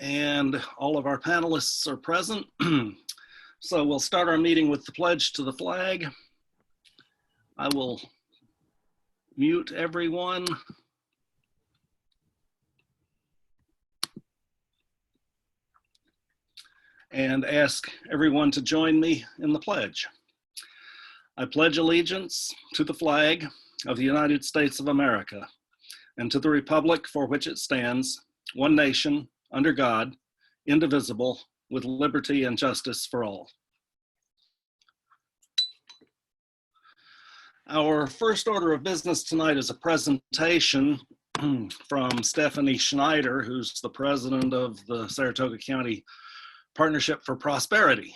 and all of our panelists are present. So we'll start our meeting with the pledge to the flag. I will mute everyone. And ask everyone to join me in the pledge. I pledge allegiance to the flag of the United States of America and to the republic for which it stands, one nation, under God, indivisible, with liberty and justice for all. Our first order of business tonight is a presentation from Stephanie Schneider, who's the president of the Saratoga County Partnership for Prosperity.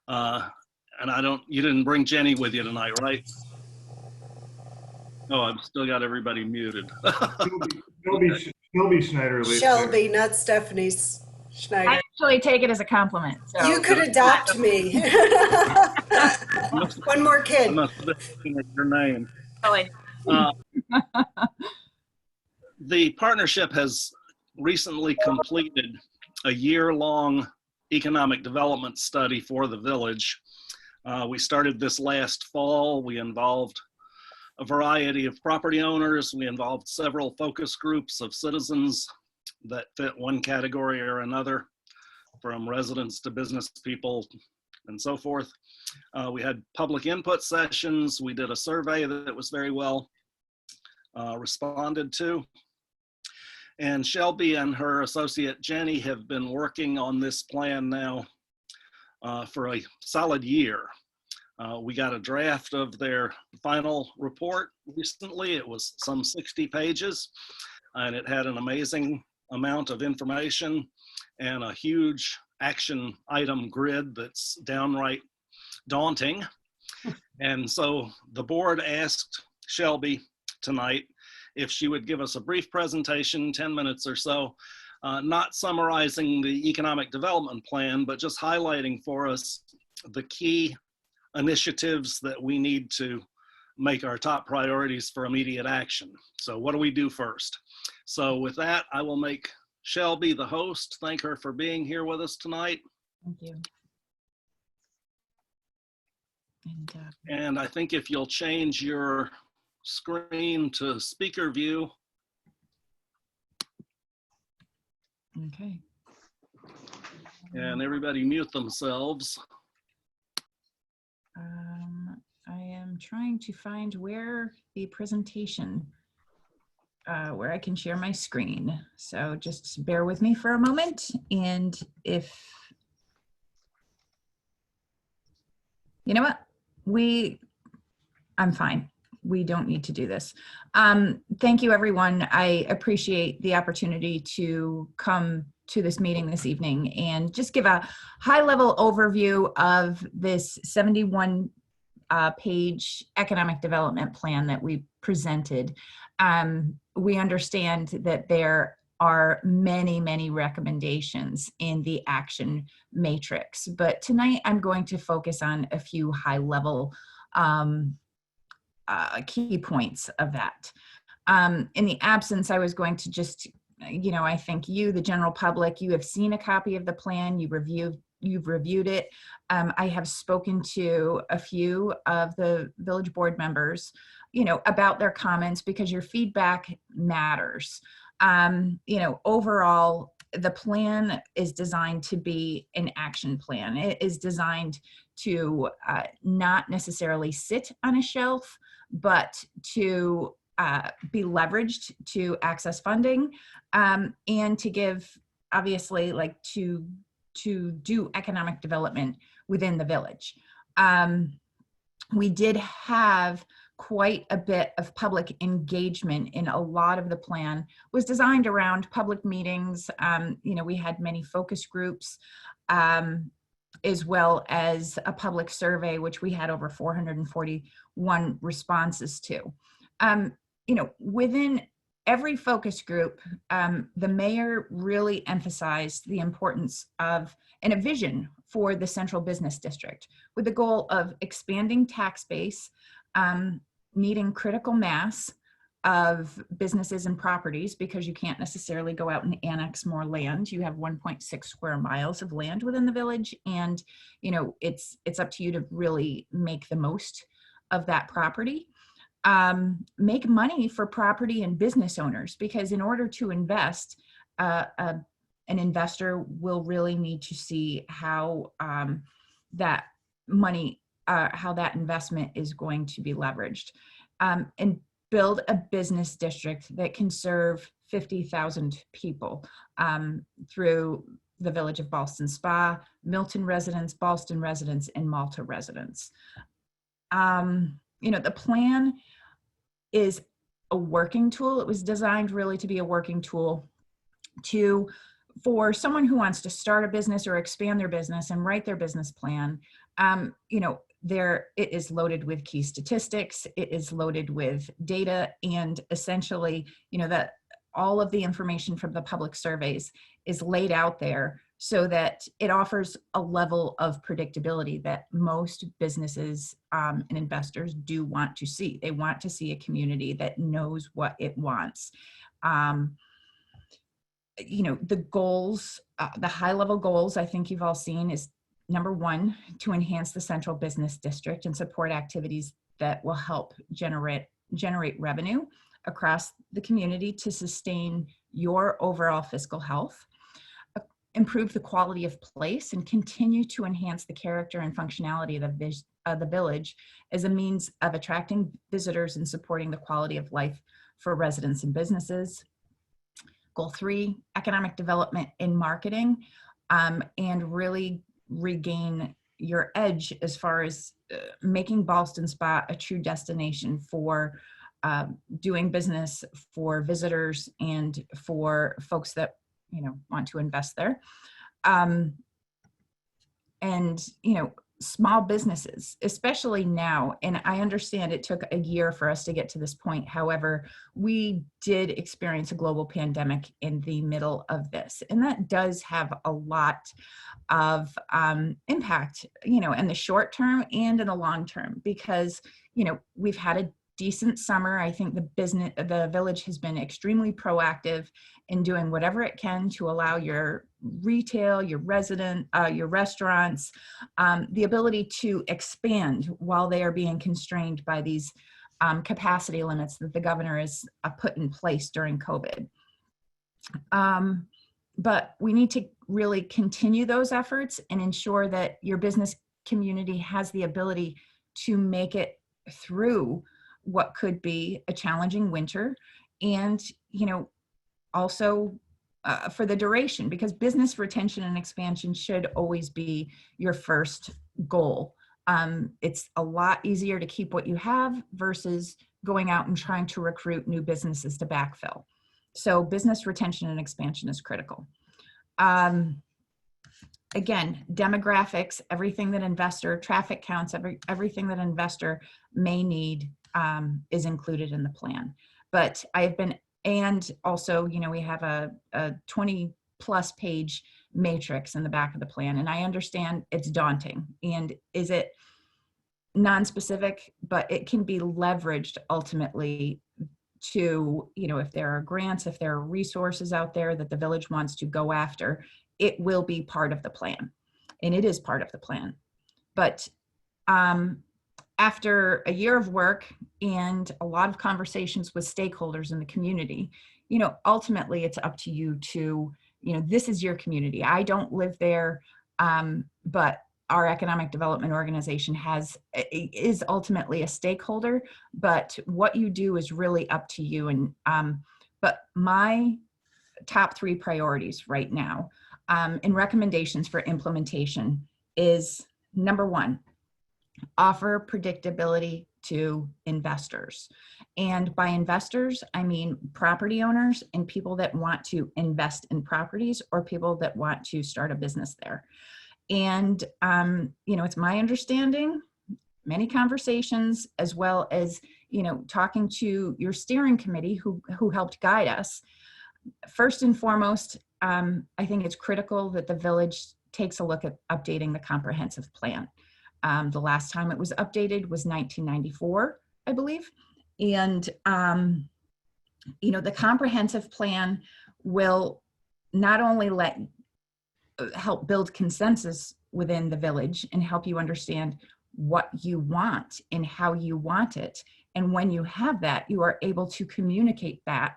And you didn't bring Jenny with you tonight, right? Oh, I've still got everybody muted. Shelby Schneider. Shelby, not Stephanie Schneider. I actually take it as a compliment. So. You could adopt me. One more kid. I must have been your name. The partnership has recently completed a year-long economic development study for the village. We started this last fall. We involved a variety of property owners. We involved several focus groups of citizens that fit one category or another, from residents to business people and so forth. We had public input sessions. We did a survey that was very well responded to. And Shelby and her associate Jenny have been working on this plan now for a solid year. We got a draft of their final report recently. It was some 60 pages, and it had an amazing amount of information and a huge action item grid that's downright daunting. And so the board asked Shelby tonight if she would give us a brief presentation, 10 minutes or so, not summarizing the economic development plan, but just highlighting for us the key initiatives that we need to make our top priorities for immediate action. So what do we do first? So with that, I will make Shelby the host. Thank her for being here with us tonight. Thank you. And I think if you'll change your screen to speaker view. Okay. And everybody mute themselves. I am trying to find where the presentation, where I can share my screen. So just bear with me for a moment. And if, you know what, I'm fine. We don't need to do this. Thank you, everyone. I appreciate the opportunity to come to this meeting this evening and just give a high-level overview of this 71-page economic development plan that we presented. We understand that there are many, many recommendations in the action matrix, but tonight I'm going to focus on a few high-level key points of that. In the absence, I was going to just, I think you, the general public, you have seen a copy of the plan, you've reviewed it. I have spoken to a few of the village board members, about their comments, because your feedback matters. Overall, the plan is designed to be an action plan. It is designed to not necessarily sit on a shelf, but to be leveraged to access funding, and to give, obviously, to do economic development within the village. We did have quite a bit of public engagement in a lot of the plan. Was designed around public meetings. We had many focus groups, as well as a public survey, which we had over 441 responses to. Within every focus group, the mayor really emphasized the importance of and a vision for the central business district, with the goal of expanding tax base, needing critical mass, of businesses and properties, because you can't necessarily go out and annex more land. You have 1.6 square miles of land within the village, and it's up to you to really make the most of that property. Make money for property and business owners, because in order to invest, an investor will really need to see how that money, how that investment is going to be leveraged, and build a business district that can serve 50,000 people through the village of Ballston Spa, Milton residents, Ballston residents, and Malta residents. The plan is a working tool. It was designed really to be a working tool for someone who wants to start a business or expand their business and write their business plan. It is loaded with key statistics, it is loaded with data, and essentially, that all of the information from the public surveys is laid out there so that it offers a level of predictability that most businesses and investors do want to see. They want to see a community that knows what it wants. The goals, the high level goals I think you've all seen is, number one, to enhance the central business district and support activities that will help generate revenue across the community to sustain your overall fiscal health, improve the quality of place, and continue to enhance the character and functionality of the village as a means of attracting visitors and supporting the quality of life for residents and businesses. Goal 3, economic development in marketing, and really regain your edge as far as making Ballston Spa a true destination for doing business for visitors and for folks that want to invest there. Small businesses, especially now, and I understand it took a year for us to get to this point. However, we did experience a global pandemic in the middle of this, and that does have a lot of impact, in the short term and in the long term, because, we've had a decent summer. I think the village has been extremely proactive in doing whatever it can to allow your retail, your restaurants, the ability to expand while they are being constrained by these capacity limits that the governor has put in place during COVID. But we need to really continue those efforts and ensure that your business community has the ability to make it through what could be a challenging winter, and also for the duration, because business retention and expansion should always be your first goal. It's a lot easier to keep what you have versus going out and trying to recruit new businesses to backfill. So business retention and expansion is critical. Again, demographics, everything that traffic counts, everything that investor may need is included in the plan. But and also, we have a 20+ page matrix in the back of the plan. And I understand it's daunting. And is it non-specific, but it can be leveraged ultimately to, if there are grants, if there are resources out there that the village wants to go after, it will be part of the plan. And it is part of the plan. But after a year of work and a lot of conversations with stakeholders in the community, ultimately it's up to you to, this is your community. I don't live there, but our economic development organization is ultimately a stakeholder, but what you do is really up to you. And but my top 3 priorities right now and recommendations for implementation is, number 1, offer predictability to investors. And by investors, I mean property owners and people that want to invest in properties or people that want to start a business there. And, it's my understanding, many conversations, as well as, talking to your steering committee who helped guide us. First and foremost, I think it's critical that the village takes a look at updating the comprehensive plan. The last time it was updated was 1994, I believe. And The comprehensive plan will not only help build consensus within the village and help you understand what you want and how you want it. And when you have that, you are able to communicate that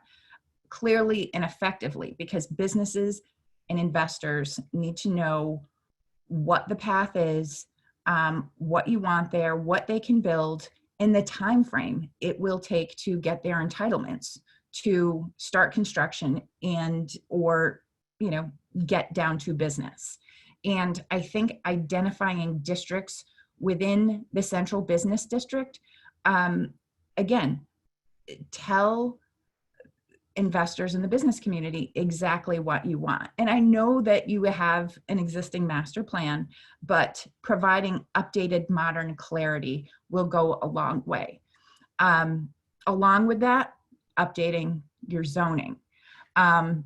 clearly and effectively, because businesses and investors need to know what the path is, what you want there, what they can build, and the time frame it will take to get their entitlements to start construction and or get down to business. And I think identifying districts within the central business district, again, tell investors in the business community exactly what you want. And I know that you have an existing master plan, but providing updated modern clarity will go a long way. Along with that, updating your zoning. And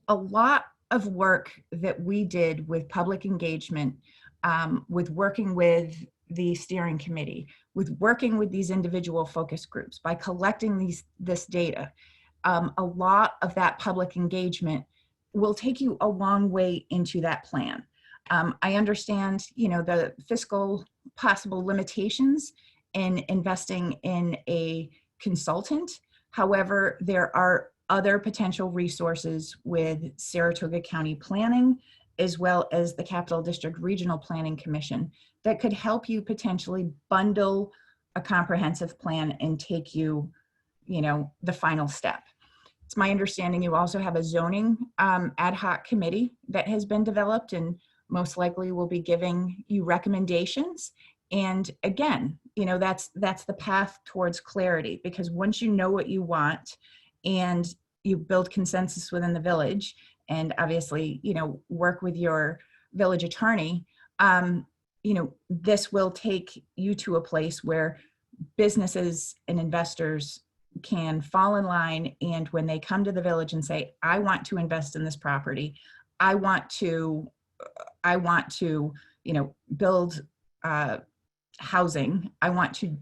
a lot of work that we did with public engagement, with working with the steering committee, with working with these individual focus groups, by collecting this data, a lot of that public engagement will take you a long way into that plan. I understand, the fiscal possible limitations in investing in a consultant. However, there are other potential resources with Saratoga County Planning, as well as the Capital District Regional Planning Commission, that could help you potentially bundle a comprehensive plan and take you, the final step. It's my understanding you also have a zoning ad hoc committee that has been developed and most likely will be giving you recommendations. And again, that's the path towards clarity, because once you know what you want and you build consensus within the village, and obviously, work with your village attorney, this will take you to a place where businesses and investors can fall in line. And when they come to the village and say, I want to invest in this property, I want to build housing, I want to,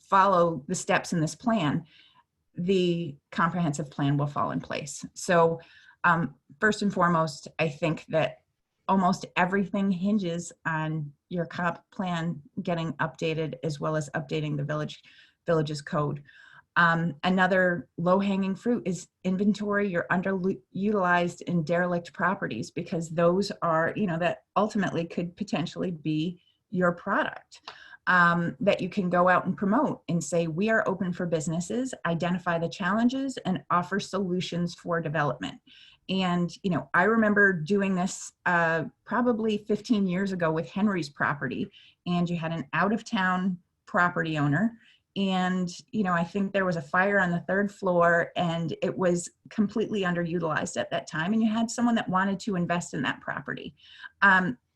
follow the steps in this plan, the comprehensive plan will fall in place. So first and foremost, I think that almost everything hinges on your comp plan getting updated, as well as updating the village's code. Another low-hanging fruit is inventory your underutilized and derelict properties, because those are, that ultimately could potentially be your product. That you can go out and promote and say, we are open for businesses, identify the challenges, and offer solutions for development. And, I remember doing this probably 15 years ago with Henry's property, and you had an out-of-town property owner. And, I think there was a fire on the third floor and it was completely underutilized at that time. And you had someone that wanted to invest in that property.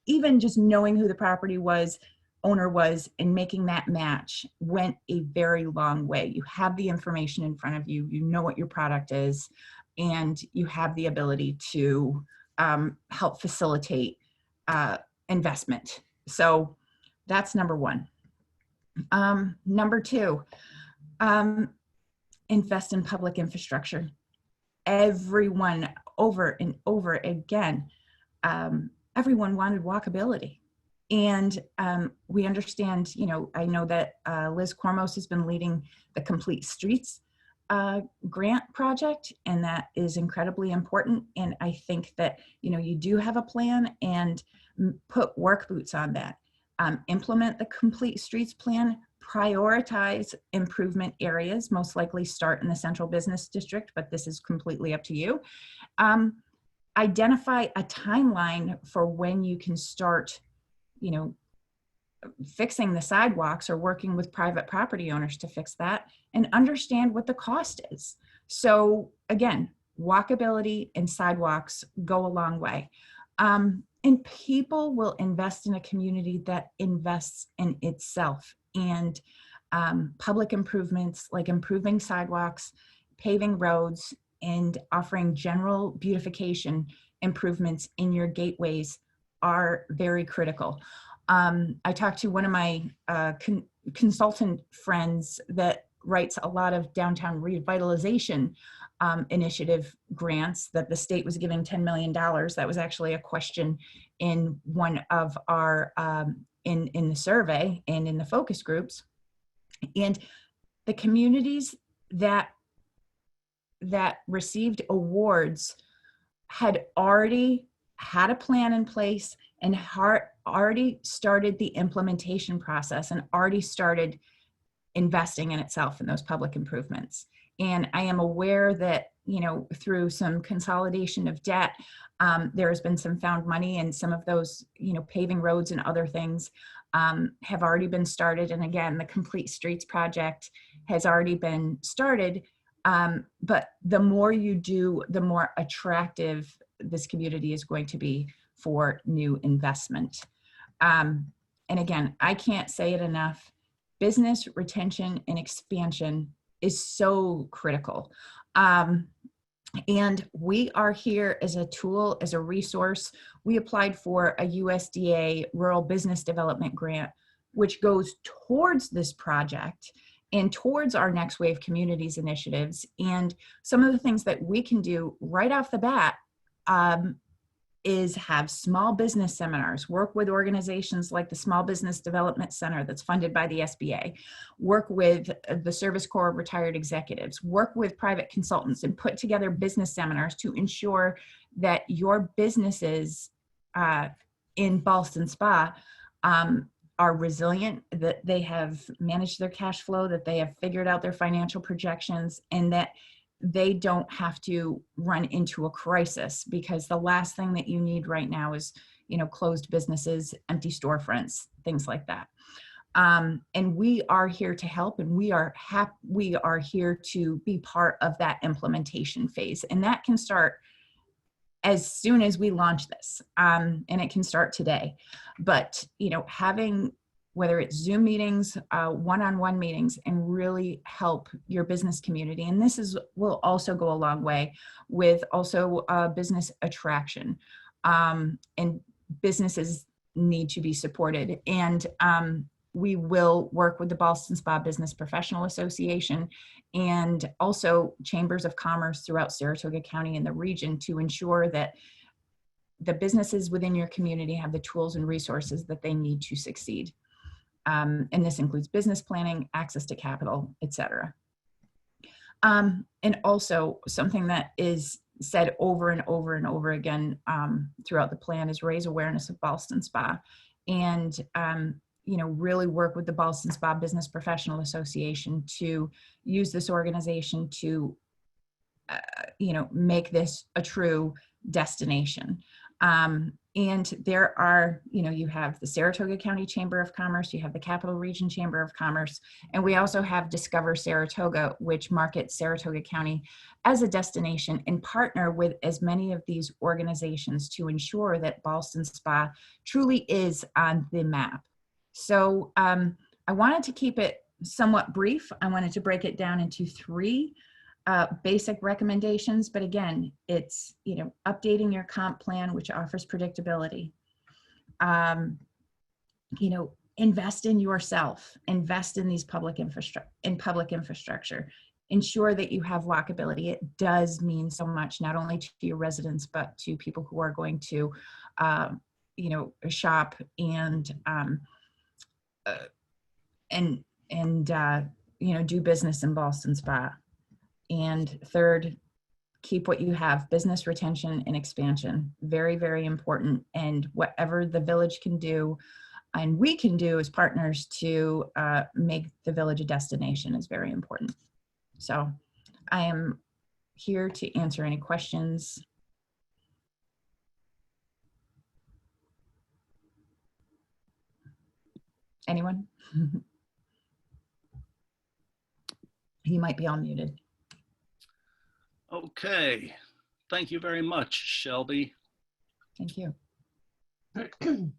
Even just knowing who the property owner was and making that match went a very long way. You have the information in front of you, you know what your product is, and you have the ability to help facilitate investment. So that's number one. Number two, invest in public infrastructure. Everyone over and over again, everyone wanted walkability. And we understand, I know that Liz Cormos has been leading the Complete Streets grant project, and that is incredibly important. And I think that, you do have a plan, and put work boots on that. Implement the Complete Streets plan, prioritize improvement areas, most likely start in the central business district, but this is completely up to you. Identify a timeline for when you can start fixing the sidewalks or working with private property owners to fix that, and understand what the cost is. So again, walkability and sidewalks go a long way. And people will invest in a community that invests in itself. And public improvements like improving sidewalks, paving roads, and offering general beautification improvements in your gateways are very critical. I talked to one of my consultant friends that writes a lot of downtown revitalization initiative grants that the state was giving $10 million. That was actually a question in one of our, in the survey and in the focus groups. And the communities that received awards had already had a plan in place and already started the implementation process and already started investing in itself in those public improvements. And I am aware that, you know, through some consolidation of debt, there has been some found money, and some of those, you know, paving roads and other things have already been started. And again, the Complete Streets project has already been started. But the more you do, the more attractive this community is going to be for new investment. And again, I can't say it enough. Business retention and expansion is so critical. And we are here as a tool, as a resource. We applied for a USDA Rural Business Development Grant, which goes towards this project and towards our Next Wave Communities initiatives. And some of the things that we can do right off the bat is have small business seminars, work with organizations like the Small Business Development Center that's funded by the SBA, work with the Service Corps of Retired Executives, work with private consultants, and put together business seminars to ensure that your businesses in Ballston Spa are resilient, that they have managed their cash flow, that they have figured out their financial projections, and that they don't have to run into a crisis, because the last thing that you need right now is, you know, closed businesses, empty storefronts, things like that. And we are here to help, and we are here to be part of that implementation phase. And that can start as soon as we launch this, and it can start today. But, you know, having, whether it's Zoom meetings, one-on-one meetings, and really help your business community. And this will also go a long way with also business attraction. And businesses need to be supported. And we will work with the Ballston Spa Business Professional Association and also chambers of commerce throughout Saratoga County and the region to ensure that the businesses within your community have the tools and resources that they need to succeed. And this includes business planning, access to capital, et cetera. And also something that is said over and over and over again throughout the plan is raise awareness of Ballston Spa, and you know, really work with the Ballston Spa Business Professional Association to use this organization to you know, make this a true destination. And there are, you know, you have the Saratoga County Chamber of Commerce, you have the Capital Region Chamber of Commerce, and we also have Discover Saratoga, which markets Saratoga County as a destination and partner with as many of these organizations to ensure that Ballston Spa truly is on the map. So I wanted to keep it somewhat brief. I wanted to break it down into three basic recommendations, but again, it's, you know, updating your comp plan, which offers predictability. You know, invest in yourself, invest in these public infrastructure, ensure that you have walkability. It does mean so much, not only to your residents, but to people who are going to, you know, shop and you know, do business in Ballston Spa. And third, keep what you have, business retention and expansion. Very, very important. And whatever the village can do and we can do as partners to make the village a destination is very important. So I am here to answer any questions. Anyone? You might be all muted. Okay, thank you very much, Shelby. Thank you. I'm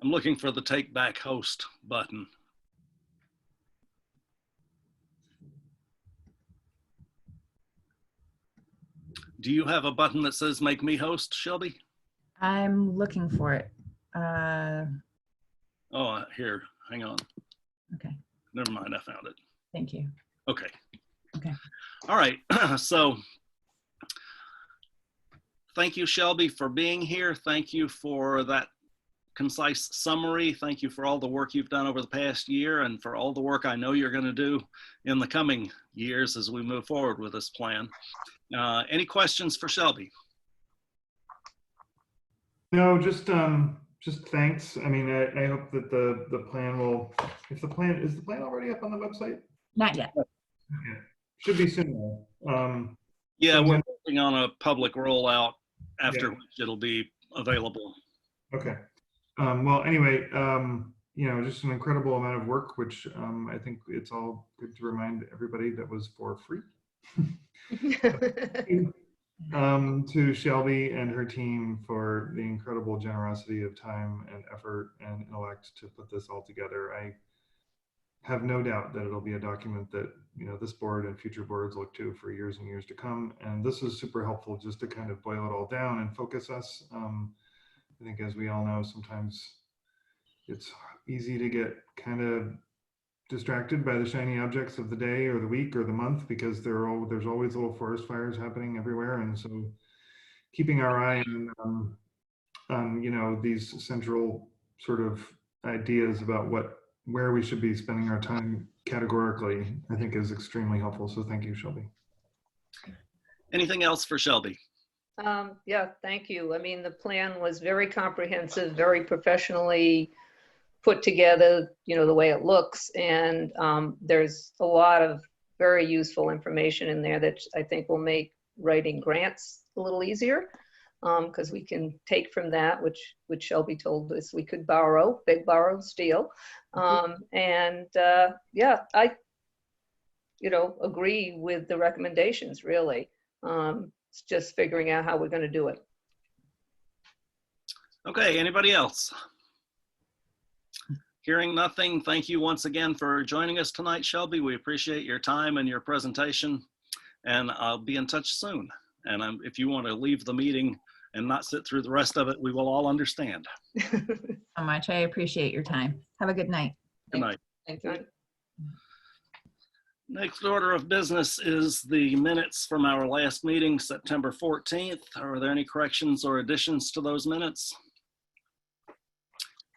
looking for the take back host button. Do you have a button that says make me host, Shelby? I'm looking for it. Oh, here, hang on. Okay, Never mind, I found it. thank you. Okay. Okay. All right, so thank you, Shelby, for being here. Thank you for that concise summary. Thank you for all the work you've done over the past year and for all the work I know you're going to do in the coming years as we move forward with this plan. Any questions for Shelby? No, just thanks. I mean, I hope that the plan will, if the plan, is the plan already up on the website? Not yet. Okay. Should be soon though. Yeah, So we're then- working on a public rollout after Yeah. which it'll be available. Okay. Well, anyway, you know, just an incredible amount of work, which I think it's all good to remind everybody that was for free. To Shelby and her team for the incredible generosity of time and effort and intellect to put this all together. I have no doubt that it'll be a document that, you know, this board and future boards look to for years and years to come. And this is super helpful just to kind of boil it all down and focus us. I think, as we all know, sometimes it's easy to get kind of distracted by the shiny objects of the day or the week or the month, because there's always little forest fires happening everywhere. And so keeping our eye on you know, these central sort of ideas about where we should be spending our time categorically, I think is extremely helpful. So thank you, Shelby. Anything else for Shelby? Yeah, thank you. I mean, the plan was very comprehensive, very professionally put together, you know, the way it looks. And there's a lot of very useful information in there that I think will make writing grants a little easier, because we can take from that, which Shelby told us we could borrow, big borrow, steal. Yeah, I, you know, agree with the recommendations, really. It's just figuring out how we're going to do it. Okay, anybody else? Hearing nothing, thank you once again for joining us tonight, Shelby. We appreciate your time and your presentation, and I'll be in touch soon. And if you want to leave the meeting and not sit through the rest of it, we will all understand. So much. I appreciate your time. Have a good night. Good night. Thank you. Next order of business is the minutes from our last meeting, September 14th. Are there any corrections or additions to those minutes?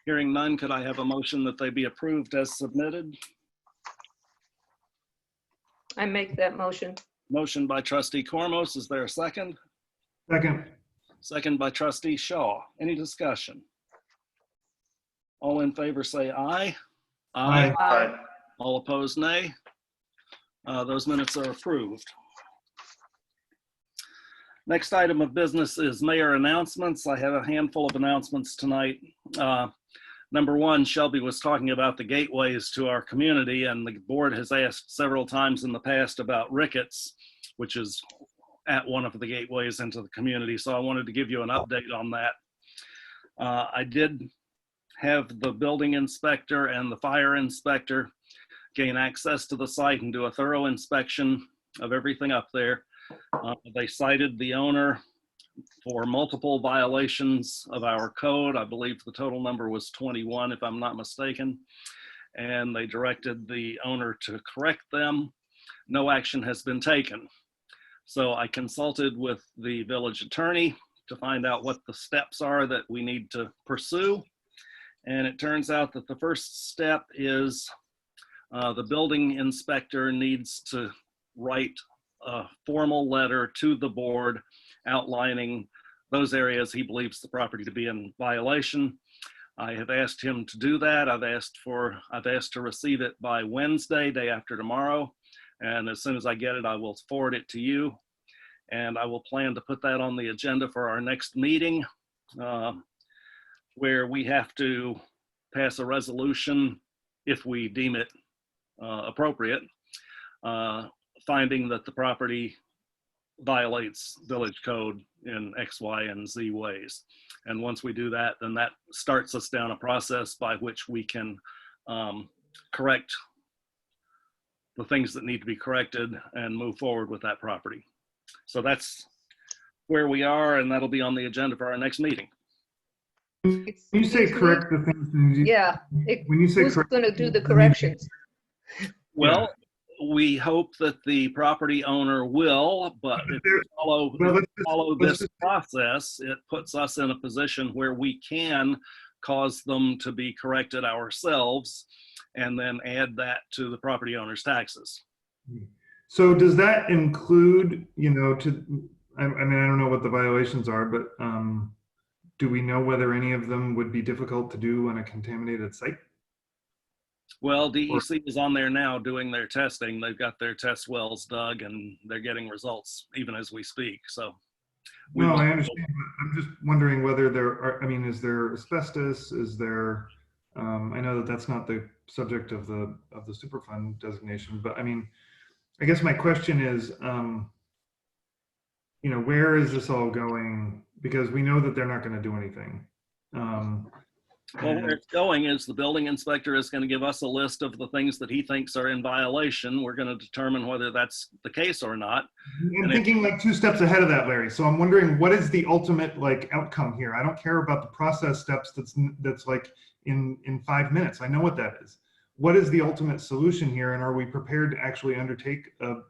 Hearing none, could I have a motion that they be approved as submitted? I make that motion. Motion by trustee Cormos. Is there a second? Second. Second by trustee Shaw. Any discussion? All in favor say aye. Aye. All opposed, nay. Those minutes are approved. Next item of business is mayor announcements. I have a handful of announcements tonight. Number one, Shelby was talking about the gateways to our community, and the board has asked several times in the past about Ricketts, which is at one of the gateways into the community. So I wanted to give you an update on that. I did have the building inspector and the fire inspector gain access to the site and do a thorough inspection of everything up there. They cited the owner for multiple violations of our code. I believe the total number was 21, if I'm not mistaken. And they directed the owner to correct them. No action has been taken. So I consulted with the village attorney to find out what the steps are that we need to pursue. And it turns out that the first step is the building inspector needs to write a formal letter to the board outlining those areas he believes the property to be in violation. I have asked him to do that. I've asked to receive it by Wednesday, day after tomorrow. And as soon as I get it, I will forward it to you. And I will plan to put that on the agenda for our next meeting, where we have to pass a resolution, if we deem it appropriate, finding that the property violates village code in X, Y, and Z ways. And once we do that, then that starts us down a process by which we can correct the things that need to be corrected and move forward with that property. So that's where we are, and that'll be on the agenda for our next meeting. When you say correct the things, Yeah. when you say Who's correct, going to do the I mean, corrections? Well, we hope that the property owner will, but if we well, follow let's this just- process, it puts us in a position where we can cause them to be corrected ourselves and then add that to the property owner's taxes. So does that include, you know, I mean, I don't know what the violations are, but do we know whether any of them would be difficult to do on a contaminated site? Well, DEC is on there now doing their testing. They've got their test wells dug and they're getting results even as we speak. So No, I understand, but I'm just wondering whether there are, I mean, is there asbestos? Is there, I know that that's not the subject of the Superfund designation, but I mean, I guess my question is, you know, where is this all going? Because we know that they're not going to do anything. Well, where it's going is the building inspector is going to give us a list of the things that he thinks are in violation. We're going to determine whether that's the case or not. I'm thinking like 2 steps ahead of that, Larry. So I'm wondering, what is the ultimate like outcome here? I don't care about the process steps that's like in 5 minutes. I know what that is. What is the ultimate solution here? And are we prepared to actually undertake the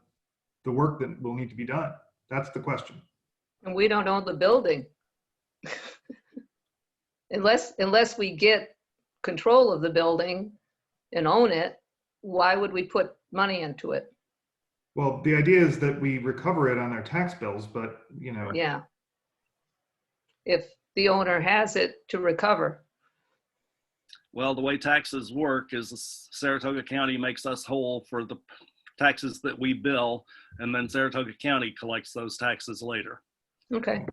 work that will need to be done? That's the question. And we don't own the building. Unless we get control of the building and own it, why would we put money into it? Well, the idea is that we recover it on our tax bills, but you know. Yeah. If the owner has it to recover. Well, the way taxes work is Saratoga County makes us whole for the taxes that we bill, and then Saratoga County collects those taxes later. Okay.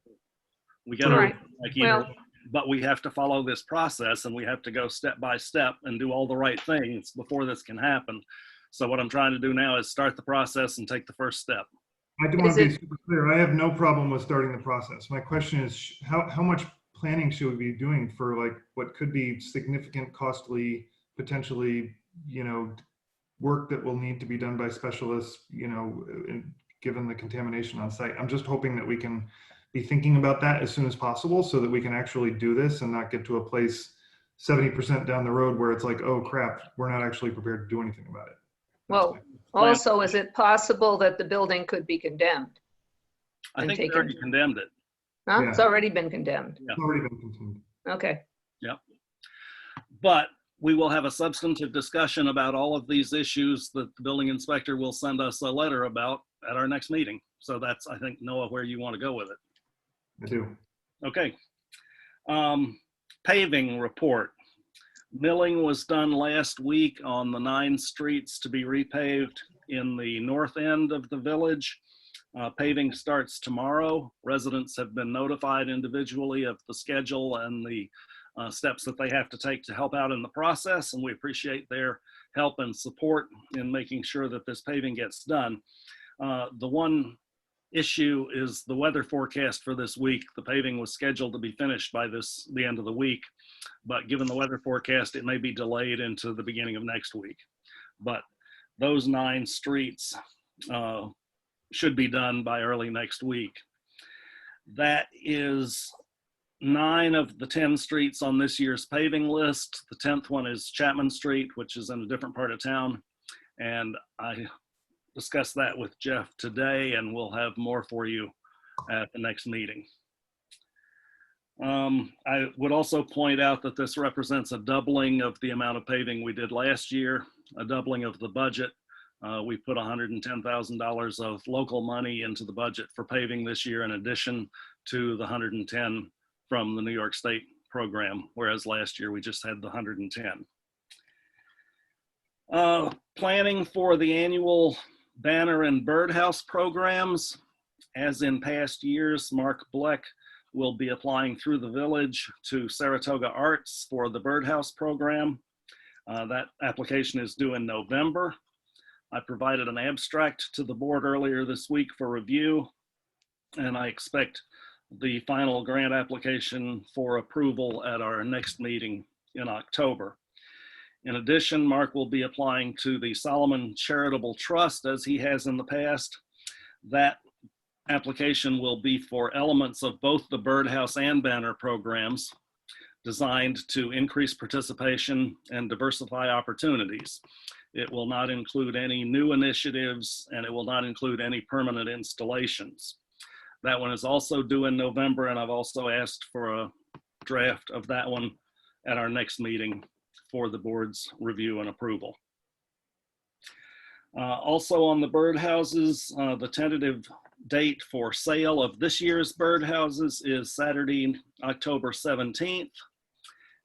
We get All right. like either, Well, but we have to follow this process and we have to go step by step and do all the right things before this can happen. So what I'm trying to do now is start the process and take the first step. I do want to be super clear. I have no problem with starting the process. My question is, how much planning should we be doing for like what could be significant, costly, potentially, you know, work that will need to be done by specialists, you know, given the contamination on site? I'm just hoping that we can be thinking about that as soon as possible so that we can actually do this and not get to a place 70% down the road where it's like, oh crap, we're not actually prepared to do anything about it. well, also, is it possible that the building could be condemned? I And think they taken- already condemned it. Huh? Yeah. It's already been condemned. It's already been consumed. Okay. But we will have a substantive discussion about all of these issues that the building inspector will send us a letter about at our next meeting. So that's, I think, Noah, where you want to go with it. I do. Okay. Paving report. Milling was done last week on the 9 streets to be repaved in the north end of the village. Paving starts tomorrow. Residents have been notified individually of the schedule and the steps that they have to take to help out in the process, and we appreciate their help and support in making sure that this paving gets done. The one issue is the weather forecast for this week. The paving was scheduled to be finished by the end of the week, but given the weather forecast, it may be delayed into the beginning of next week. But those 9 streets should be done by early next week. That is 9 of the 10 streets on this year's paving list. The 10th one is Chapman Street, which is in a different part of town. And I discussed that with Jeff today, and we'll have more for you at the next meeting. I would also point out that this represents a doubling of the amount of paving we did last year, a doubling of the budget. We put $110,000 of local money into the budget for paving this year, in addition to the 110 from the New York State program, whereas last year we just had the 110. Planning for the annual banner and birdhouse programs. As in past years, Mark Bleck will be applying through the village to Saratoga Arts for the birdhouse program. That application is due in November. I provided an abstract to the board earlier this week for review, and I expect the final grant application for approval at our next meeting in October. In addition, Mark will be applying to the Solomon Charitable Trust, as he has in the past. That application will be for elements of both the birdhouse and banner programs designed to increase participation and diversify opportunities. It will not include any new initiatives, and it will not include any permanent installations. That one is also due in November, and I've also asked for a draft of that one at our next meeting for the board's review and approval. Also on the birdhouses, the tentative date for sale of this year's birdhouses is Saturday, October 17th.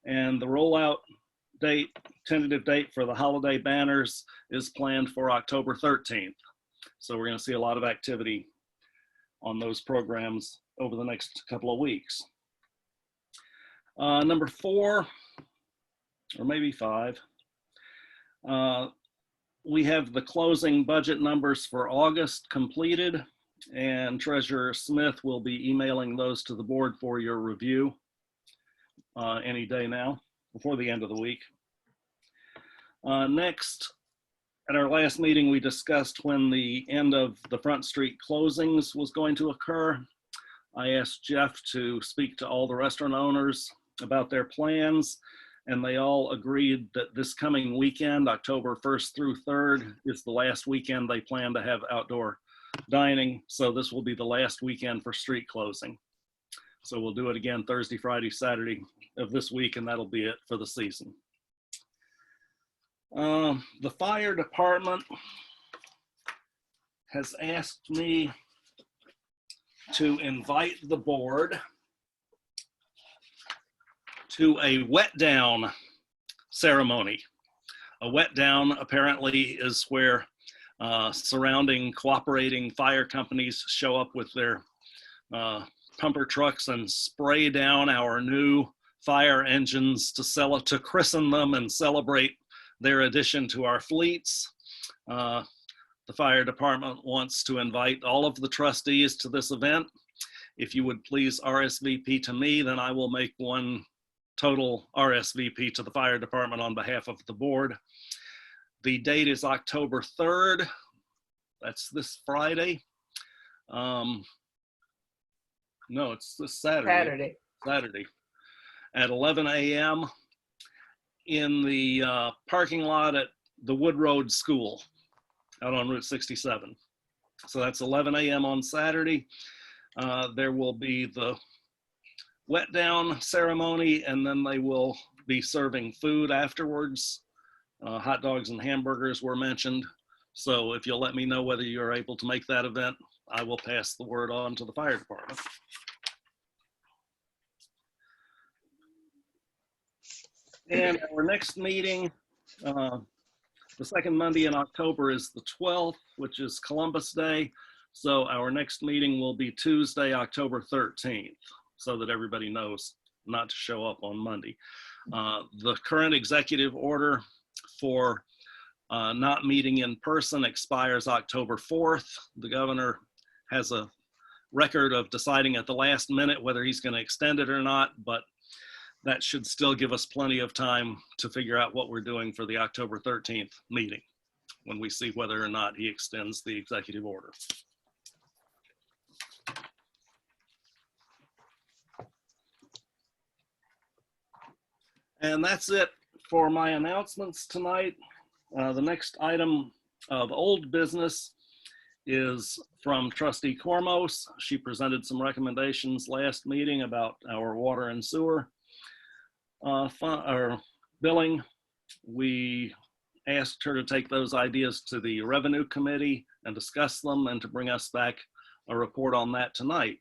And the rollout date, tentative date for the holiday banners is planned for October 13th. So we're going to see a lot of activity on those programs over the next couple of weeks. Number 4, or maybe 5, we have the closing budget numbers for August completed, and Treasurer Smith will be emailing those to the board for your review any day now, before the end of the week. Next, at our last meeting, we discussed when the end of the Front Street closings was going to occur. I asked Jeff to speak to all the restaurant owners about their plans, and they all agreed that this coming weekend, October 1st through 3rd, is the last weekend they plan to have outdoor dining. So this will be the last weekend for street closing. So we'll do it again Thursday, Friday, Saturday of this week, and that'll be it for the season. The fire department has asked me to invite the board to a wet down ceremony. A wet down apparently is where surrounding cooperating fire companies show up with their pumper trucks and spray down our new fire engines to christen them and celebrate their addition to our fleets. The fire department wants to invite all of the trustees to this event. If you would please RSVP to me, then I will make one total RSVP to the fire department on behalf of the board. The date is October 3rd. That's this Friday. No, it's this Saturday. Saturday at 11 a.m. in the parking lot at the Wood Road School out on Route 67. So that's 11 a.m. on Saturday. There will be the wet down ceremony, and then they will be serving food afterwards. Hot dogs and hamburgers were mentioned. So if you'll let me know whether you're able to make that event, I will pass the word on to the fire department. And our next meeting, the second Monday in October, is the 12th, which is Columbus Day. So our next meeting will be Tuesday, October 13th, so that everybody knows not to show up on Monday. The current executive order for not meeting in person expires October 4th. The governor has a record of deciding at the last minute whether he's going to extend it or not, but that should still give us plenty of time to figure out what we're doing for the October 13th meeting when we see whether or not he extends the executive order. And that's it for my announcements tonight. The next item of old business is from Trustee Cormos. She presented some recommendations last meeting about our water and sewer billing. We asked her to take those ideas to the Revenue Committee and discuss them, and to bring us back a report on that tonight.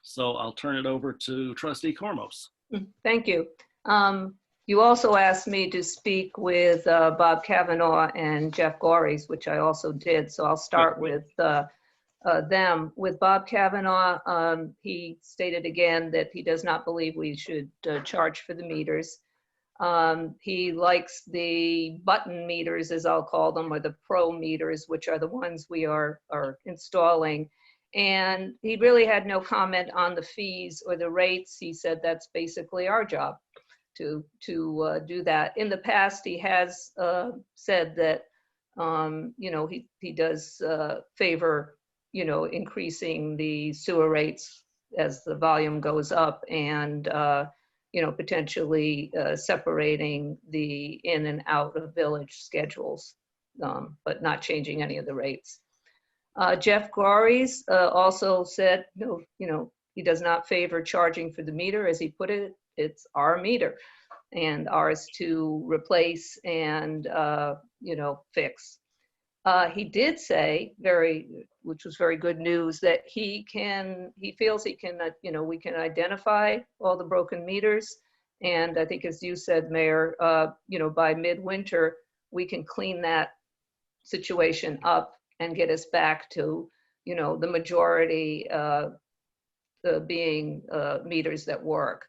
So I'll turn it over to Trustee Cormos. Thank you. You also asked me to speak with Bob Kavanaugh and Jeff Gories, which I also did. So I'll start with them. With Bob Kavanaugh, he stated again that he does not believe we should charge for the meters. He likes the button meters, as I'll call them, or the pro meters, which are the ones we are installing. And he really had no comment on the fees or the rates. He said that's basically our job to do that. In the past, he has said that, you know, he does favor you know, increasing the sewer rates as the volume goes up, and, you know, potentially separating the in and out of village schedules, but not changing any of the rates. Jeff Gories also said, no, you know, he does not favor charging for the meter. As he put it, it's our meter and ours to replace and, you know, fix. He did say, which was very good news, that he feels he can, you know, we can identify all the broken meters. And I think, as you said, Mayor, you know, by midwinter, we can clean that situation up and get us back to, you know, the majority being meters that work.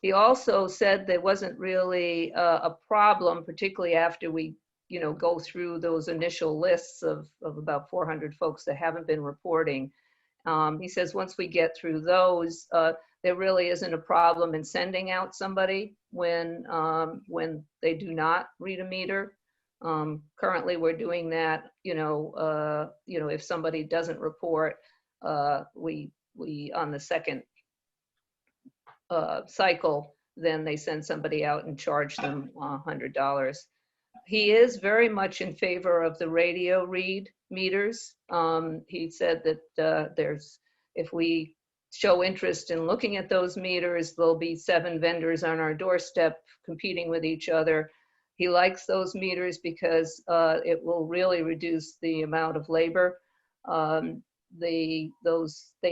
He also said there wasn't really a problem, particularly after we, you know, go through those initial lists of about 400 folks that haven't been reporting. He says once we get through those, there really isn't a problem in sending out somebody when they do not read a meter. Currently, we're doing that. You know, if somebody doesn't report, we on the second cycle, then they send somebody out and charge them $100. He is very much in favor of the radio read meters. He said that if we show interest in looking at those meters, there'll be 7 vendors on our doorstep competing with each other. He likes those meters because it will really reduce the amount of labor. They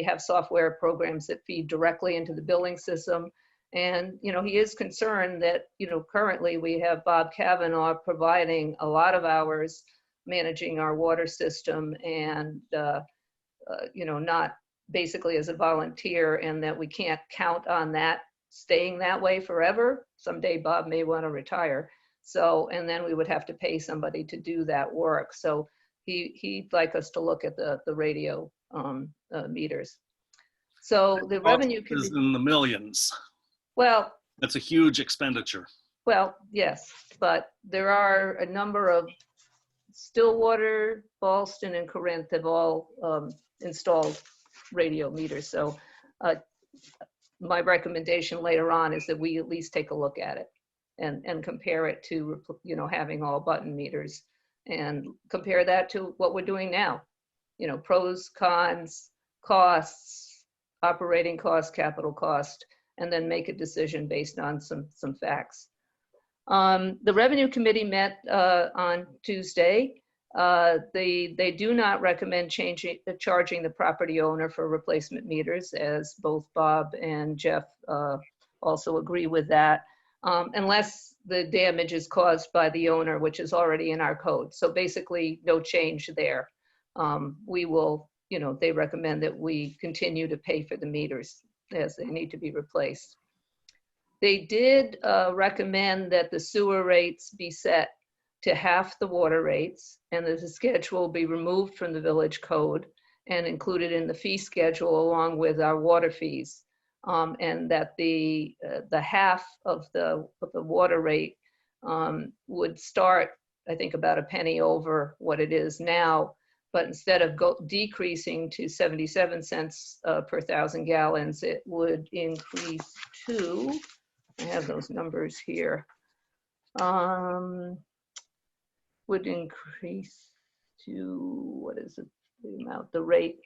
have software programs that feed directly into the billing system. And, you know, he is concerned that, you know, currently we have Bob Kavanaugh providing a lot of hours managing our water system and, you know, not basically as a volunteer, and that we can't count on that staying that way forever. Someday Bob may want to retire. So, and then we would have to pay somebody to do that work. So he'd like us to look at the radio meters. So the revenue is in the millions. Well, that's a huge expenditure. Well, yes, but there are a number of Stillwater, Ballston, and Corinth have all installed radio meters. So my recommendation later on is that we at least take a look at it and compare it to, you know, having all button meters, and compare that to what we're doing now. You know, pros, cons, costs, operating cost, capital cost, and then make a decision based on some facts. The Revenue Committee met on Tuesday. They do not recommend charging the property owner for replacement meters, as both Bob and Jeff also agree with that, unless the damage is caused by the owner, which is already in our code. So basically no change there. We will, you know, they recommend that we continue to pay for the meters as they need to be replaced. They did recommend that the sewer rates be set to half the water rates, and that the schedule be removed from the village code and included in the fee schedule along with our water fees, and that the half of the water rate would start, I think, about a penny over what it is now, but instead of decreasing to 77 cents per 1,000 gallons, it would increase to, I have those numbers here, would increase to, what is it, the amount, the rate?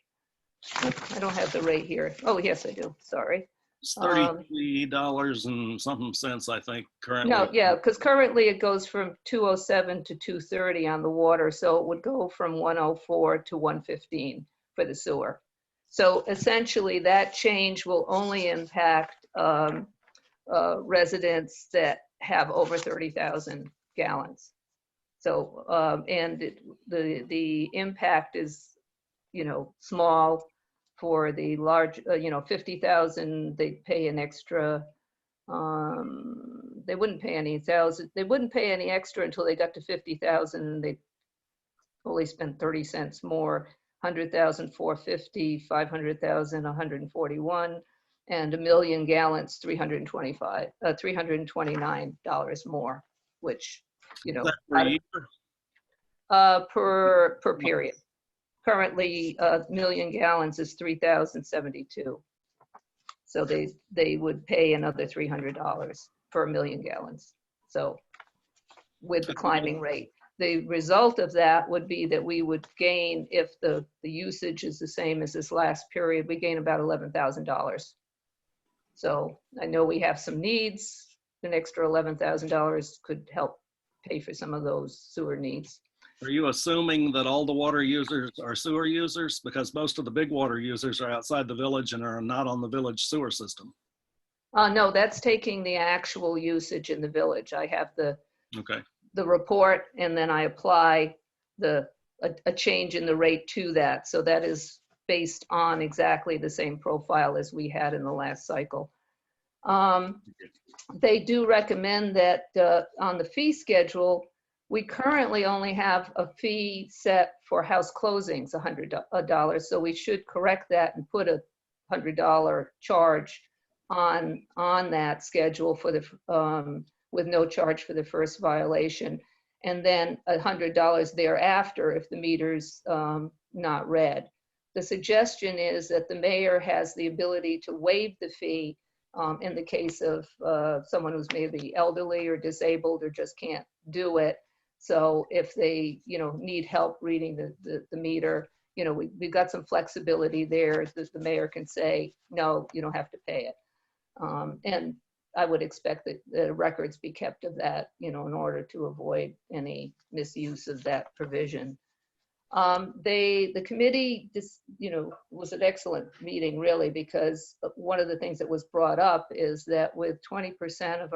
I don't have the rate here. Oh, yes, I do, sorry. It's $33 and something cents, I think, currently. No, yeah, because currently it goes from 207 to 230 on the water, so it would go from 104 to 115 for the sewer. So essentially that change will only impact residents that have over 30,000 gallons. So, and the impact is, you know, small. For the large, you know, 50,000, they pay an extra, they wouldn't pay any extra until they got to 50,000, and they only spent 30 cents more. 100,000, 450, 500,000, 141, and 1 million gallons, $329 more, which, you know, per year? per period. currently a million gallons is 3,072. So they would pay another $300 for a million gallons. So with the climbing rate, the result of that would be that we would gain, if the usage is the same as this last period, we gain about $11,000. So I know we have some needs. An extra $11,000 could help pay for some of those sewer needs. Are you assuming that all the water users are sewer users? Because most of the big water users are outside the village and are not on the village sewer system. No, that's taking the actual usage in the village. I have the Okay. report, and then I apply a change in the rate to that. So that is based on exactly the same profile as we had in the last cycle. They do recommend that on the fee schedule, we currently only have a fee set for house closings, $100. So we should correct that and put a $100 charge on that schedule for the with no charge for the first violation, and then $100 thereafter if the meter's not read. The suggestion is that the mayor has the ability to waive the fee in the case of someone who's maybe elderly or disabled or just can't do it. So if they, need help reading the meter, we've got some flexibility there that the mayor can say, no, you don't have to pay it. And I would expect that the records be kept of that, in order to avoid any misuse of that provision. The committee, was an excellent meeting, really, because one of the things that was brought up is that with 20% of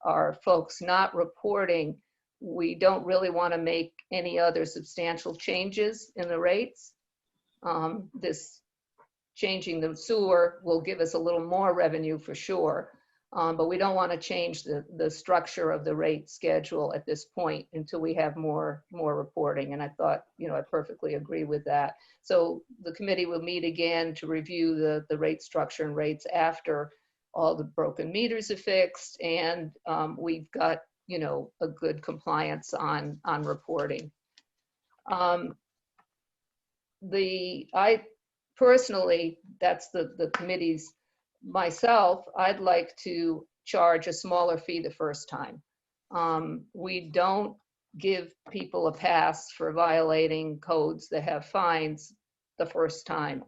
our folks not reporting, we don't really want to make any other substantial changes in the rates. This changing the sewer will give us a little more revenue for sure. But we don't want to change the structure of the rate schedule at this point until we have more reporting. And I thought, I perfectly agree with that. So the committee will meet again to review the rate structure and rates after all the broken meters are fixed, and we've got, a good compliance on reporting. I personally, that's the committee's. Myself, I'd like to charge a smaller fee the first time. We don't give people a pass for violating codes that have fines the first time.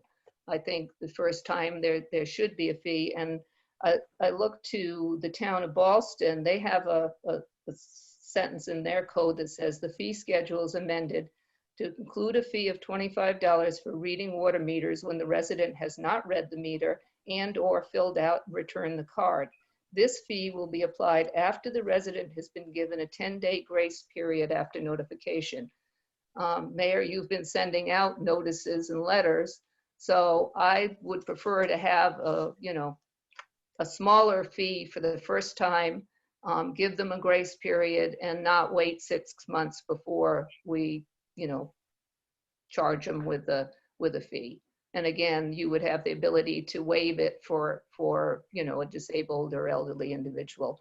I think the first time there should be a fee. And I look to the town of Ballston. They have a sentence in their code that says the fee schedule is amended to include a fee of $25 for reading water meters when the resident has not read the meter and or filled out and returned the card. This fee will be applied after the resident has been given a 10-day grace period after notification. Mayor, you've been sending out notices and letters, so I would prefer to have a smaller fee for the first time, give them a grace period, and not wait 6 months before we, charge them with a fee. And again, you would have the ability to waive it for a disabled or elderly individual.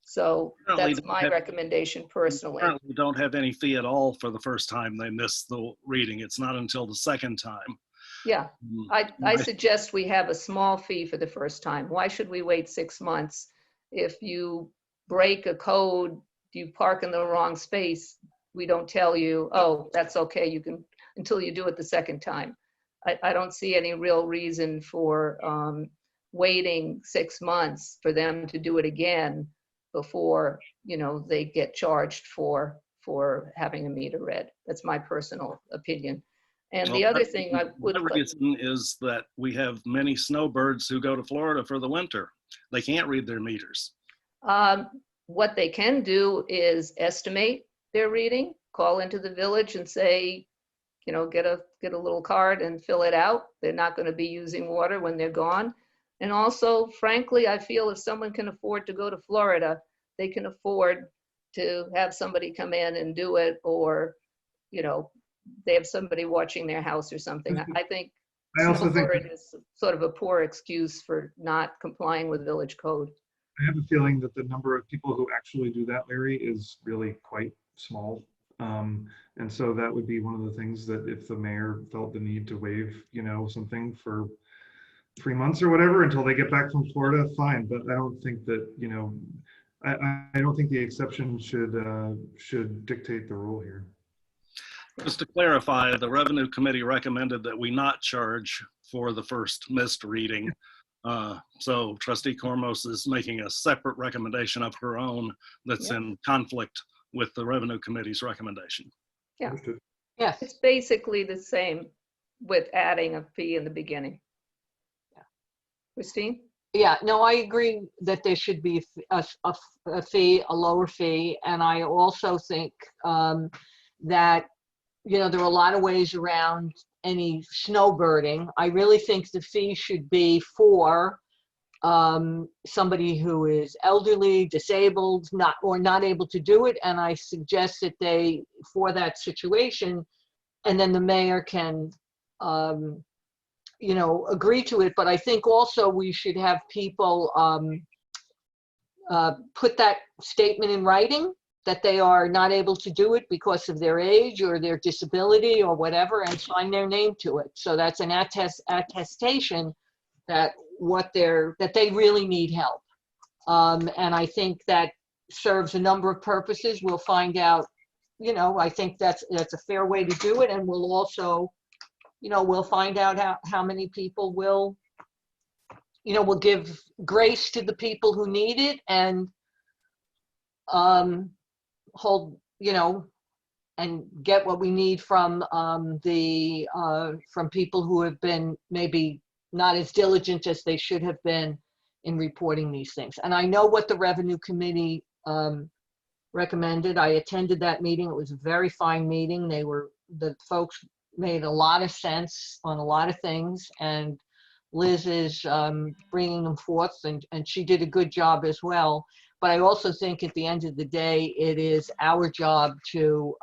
So that's my recommendation personally. Currently don't have any fee at all for the first time they miss the reading. It's not until the second time. Yeah, I suggest we have a small fee for the first time. Why should we wait 6 months? If you break a code, you park in the wrong space, we don't tell you, oh, that's okay, you can, until you do it the second time. I don't see any real reason for waiting 6 months for them to do it again before, they get charged for having a meter read. That's my personal opinion. And the other thing I would... The reason is that we have many snowbirds who go to Florida for the winter. They can't read their meters. What they can do is estimate their reading, call into the village and say, get a little card and fill it out. They're not going to be using water when they're gone. And also, frankly, I feel if someone can afford to go to Florida, they can afford to have somebody come in and do it, or, they have somebody watching their house or something. I think snowbird is sort of a poor excuse for not complying with village code. I have a feeling that the number of people who actually do that, Larry, is really quite small. And so that would be one of the things that if the mayor felt the need to waive, something for 3 months or whatever until they get back from Florida, fine. But I don't think that, I don't think the exception should dictate the rule here. Just to clarify, the Revenue Committee recommended that we not charge for the first missed reading. So Trustee Cormos is making a separate recommendation of her own that's in conflict with the Revenue Committee's recommendation. Yeah. Yes. It's basically the same with adding a fee in the beginning. Yeah. Christine? Yeah, no, I agree that there should be a fee, a lower fee. And I also think that, there are a lot of ways around any snowbirding. I really think the fee should be for somebody who is elderly, disabled, not able to do it. And I suggest that they, for that situation, and then the mayor can, agree to it. But I think also we should have people put that statement in writing that they are not able to do it because of their age or their disability or whatever, and sign their name to it. So that's an attestation that that they really need help. And I think that serves a number of purposes. We'll find out, I think that's a fair way to do it. And we'll also, we'll find out how many people will give grace to the people who need it, and hold, and get what we need from from people who have been maybe not as diligent as they should have been in reporting these things. And I know what the Revenue Committee recommended. I attended that meeting. It was a very fine meeting. The folks made a lot of sense on a lot of things, and Liz is bringing them forth, and she did a good job as well. But I also think at the end of the day, it is our job to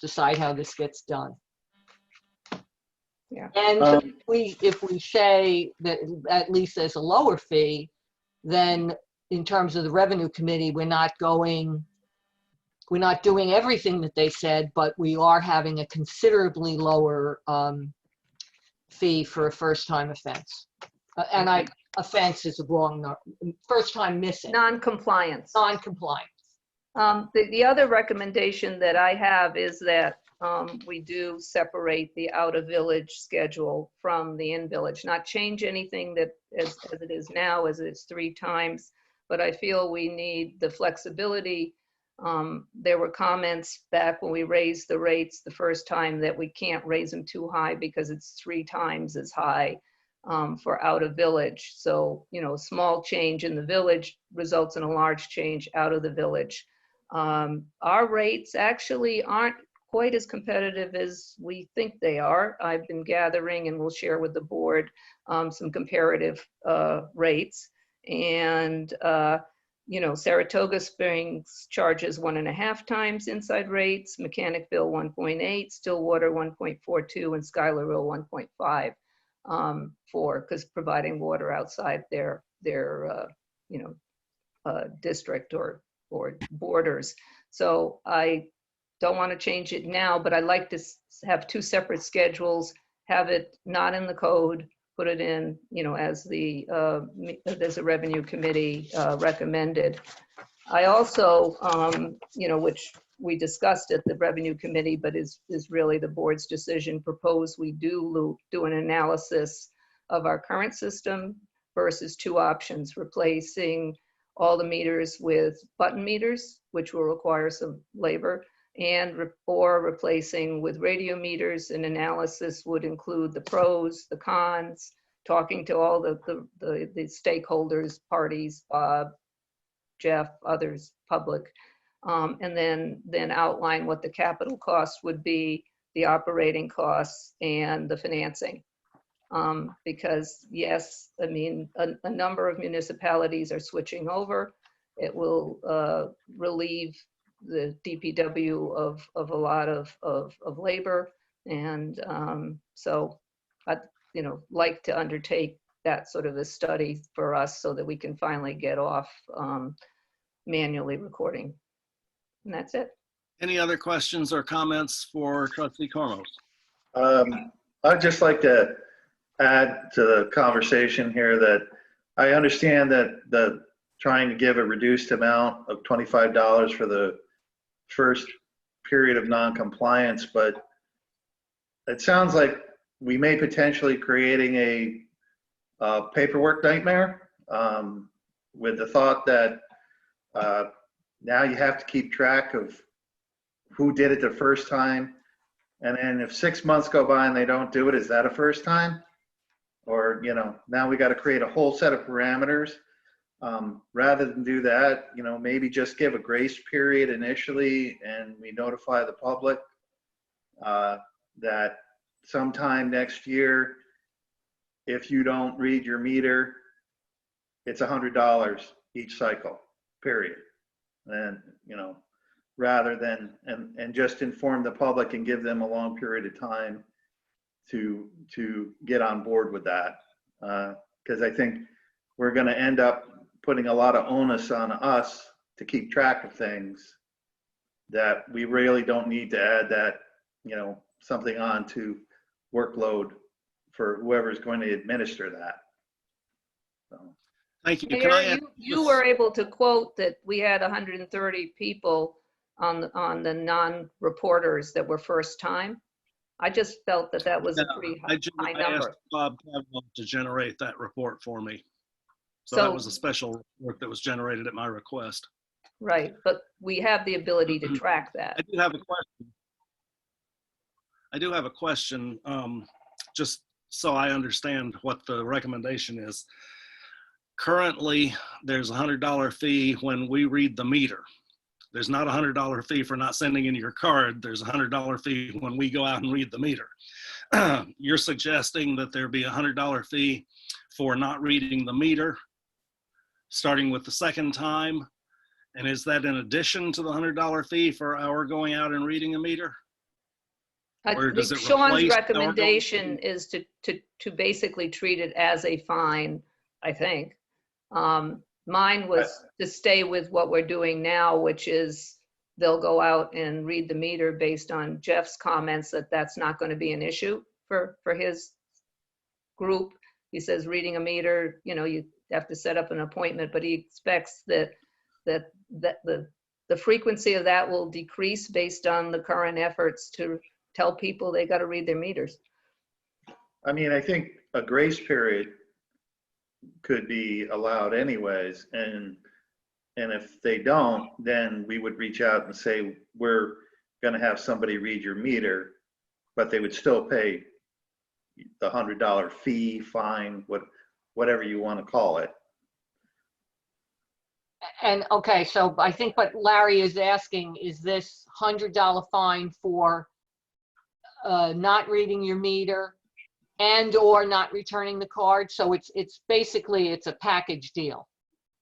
decide how this gets done. Yeah. And if we say that at least there's a lower fee, then in terms of the Revenue Committee, we're not doing everything that they said, but we are having a considerably lower fee for a first-time offense. Offense is a wrong, first-time missing. Non-compliance. Non-compliance. The other recommendation that I have is that we do separate the out-of-village schedule from the in-village, not change anything that as it is now, as it's 3 times, but I feel we need the flexibility. There were comments back when we raised the rates the first time that we can't raise them too high because it's 3 times as high for out of village. So, small change in the village results in a large change out of the village. Our rates actually aren't quite as competitive as we think they are. I've been gathering, and we'll share with the board some comparative rates. And Saratoga Springs charges 1.5 times inside rates, Mechanicville 1.8, Stillwater 1.42, and Schuylerville 1.5 because providing water outside their district or borders. So I don't want to change it now, but I'd like to have 2 separate schedules, have it not in the code, put it in, as a Revenue Committee recommended. I also, which we discussed at the Revenue Committee, but is really the board's decision, propose we do an analysis of our current system versus 2 options, replacing all the meters with button meters, which will require some labor, or replacing with radio meters. An analysis would include the pros, the cons, talking to all the stakeholders, parties, Bob, Jeff, others, public, and then outline what the capital cost would be, the operating costs, and the financing. Because yes, I mean, a number of municipalities are switching over. It will relieve the DPW of a lot of labor. And so I'd like to undertake that sort of a study for us so that we can finally get off manually recording. And that's it. Any other questions or comments for Trustee Cormos? I'd just like to add to the conversation here that I understand that the trying to give a reduced amount of $25 for the first period of non-compliance, but it sounds like we may potentially creating a paperwork nightmare with the thought that now you have to keep track of who did it the first time. And then if 6 months go by and they don't do it, is that a first time? Or, now we got to create a whole set of parameters. Rather than do that, maybe just give a grace period initially and we notify the public that sometime next year, if you don't read your meter, it's $100 each cycle, period. And, rather than, and just inform the public and give them a long period of time to get on board with that. Because I think we're going to end up putting a lot of onus on us to keep track of things that we really don't need to add that, something on to workload for whoever's going to administer that. So. Thank you. Can I Mayor, add you were able to quote that we had 130 people on the non-reporters that were first time. I just felt that was a pretty I high asked number. Bob Cavanaugh to generate that report for me. So that was a special report that was generated at my request. Right, but we have the ability to track I that. do have a question. Just so I understand what the recommendation is. Currently, there's a $100 fee when we read the meter. There's not a $100 fee for not sending in your card. There's a $100 fee when we go out and read the meter. You're suggesting that there be a $100 fee for not reading the meter, starting with the second time. And is that in addition to the $100 fee for our going out and reading a meter? I Or does think it Sean's replace our recommendation is to basically treat it as a fine, I think. Mine was to stay with what we're doing now, which is they'll go out and read the meter based on Jeff's comments that that's not going to be an issue for his group. He says reading a meter, you have to set up an appointment, but he expects that the frequency of that will decrease based on the current efforts to tell people they got to read their meters. I mean, I think a grace period could be allowed anyways, and if they don't, then we would reach out and say we're going to have somebody read your meter, but they would still pay the $100 fee, fine, whatever you want to call it. And okay, so I think what Larry is asking is this $100 fine for not reading your meter and or not returning the card. So it's basically a package deal.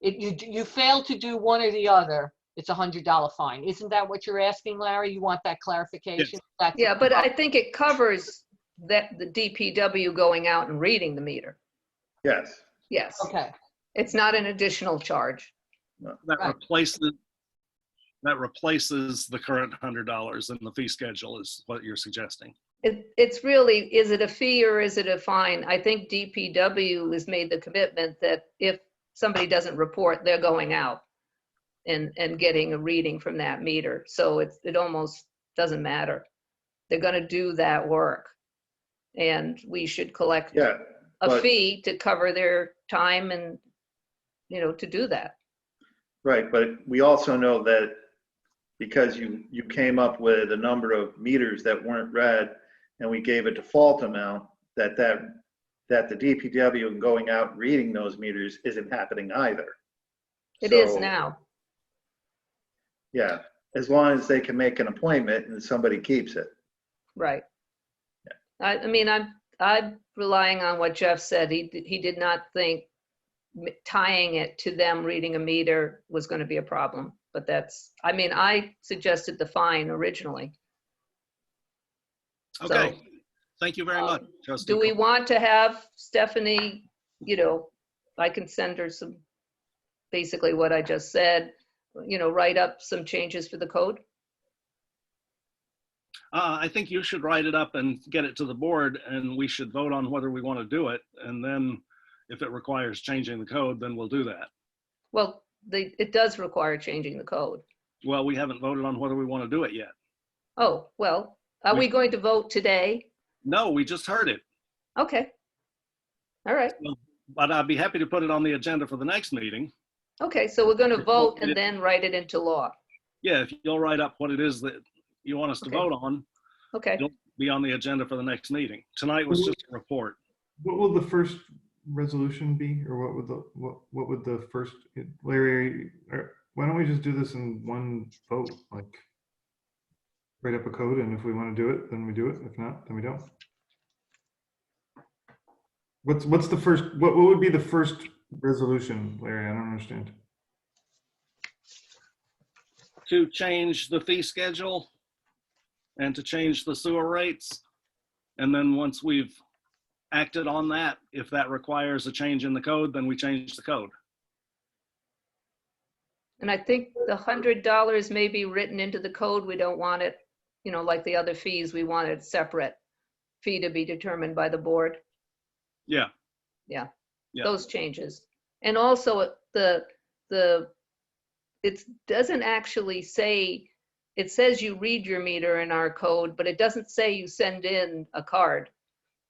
You fail to do one or the other, it's a $100 fine. Isn't that what you're asking, Larry? You want that clarification? Yes. Yeah, but I think it covers that the DPW going out and reading the meter. Yes. Yes. Okay. It's not an additional charge. That replaces the current $100 in the fee schedule is what you're suggesting. It's really, is it a fee or is it a fine? I think DPW has made the commitment that if somebody doesn't report, they're going out and getting a reading from that meter. So it almost doesn't matter. They're going to do that work. And we should collect a fee to cover their time and, to do that. Right, but we also know that because you came up with a number of meters that weren't read and we gave a default amount, that the DPW and going out and reading those meters isn't happening either. It is now. Yeah, as long as they can make an appointment and somebody keeps it. Right. Yeah. I mean, I'm relying on what Jeff said. He did not think tying it to them reading a meter was going to be a problem. But I suggested the fine originally. Okay. So, thank you very much, Trustee. do we want to have Stephanie, I can send her basically what I just said, write up some changes for the code? I think you should write it up and get it to the board, and we should vote on whether we want to do it. And then if it requires changing the code, then we'll do that. Well, it does require changing the code. Well, we haven't voted on whether we want to do it yet. Oh, well, are we going to vote today? No, we just heard it. Okay. All right. But I'd be happy to put it on the agenda for the next meeting. Okay, so we're going to vote and then write it into law. Yeah, if you'll write up what it is that you want us to Okay. vote on, Okay. it'll be on the agenda for the next meeting. Tonight was just a report. What will the first resolution be, or what would the first, Larry, why don't we just do this in one vote? Like, write up a code, and if we want to do it, then we do it. If not, then we don't. What's the first, what would be the first resolution, Larry? I don't understand. To change the fee schedule and to change the sewer rates. And then once we've acted on that, if that requires a change in the code, then we change the code. And I think the $100 may be written into the code. We don't want it, you know, like the other fees, we want it separate fee to be determined by the board. Yeah. Yeah. Yeah. Those changes. And also it doesn't actually say, it says you read your meter in our code, but it doesn't say you send in a card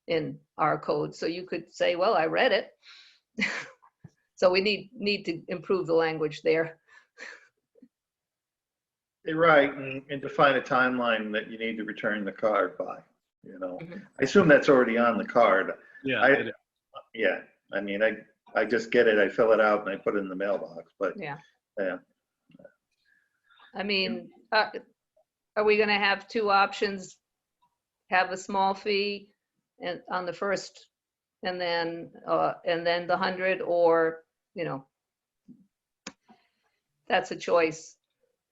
in our code. So you could say, well, I read it. So we need to improve the language there. You're right, and define a timeline that you need to return the card by, you know. Mhm. I assume that's already on the card. Yeah. Yeah, I mean, I just get it, I fill it out and I put it in the mailbox, but Yeah. yeah. I mean, are we going to have two options? Have a small fee and on the first, and then the 100, or, you know, that's a choice.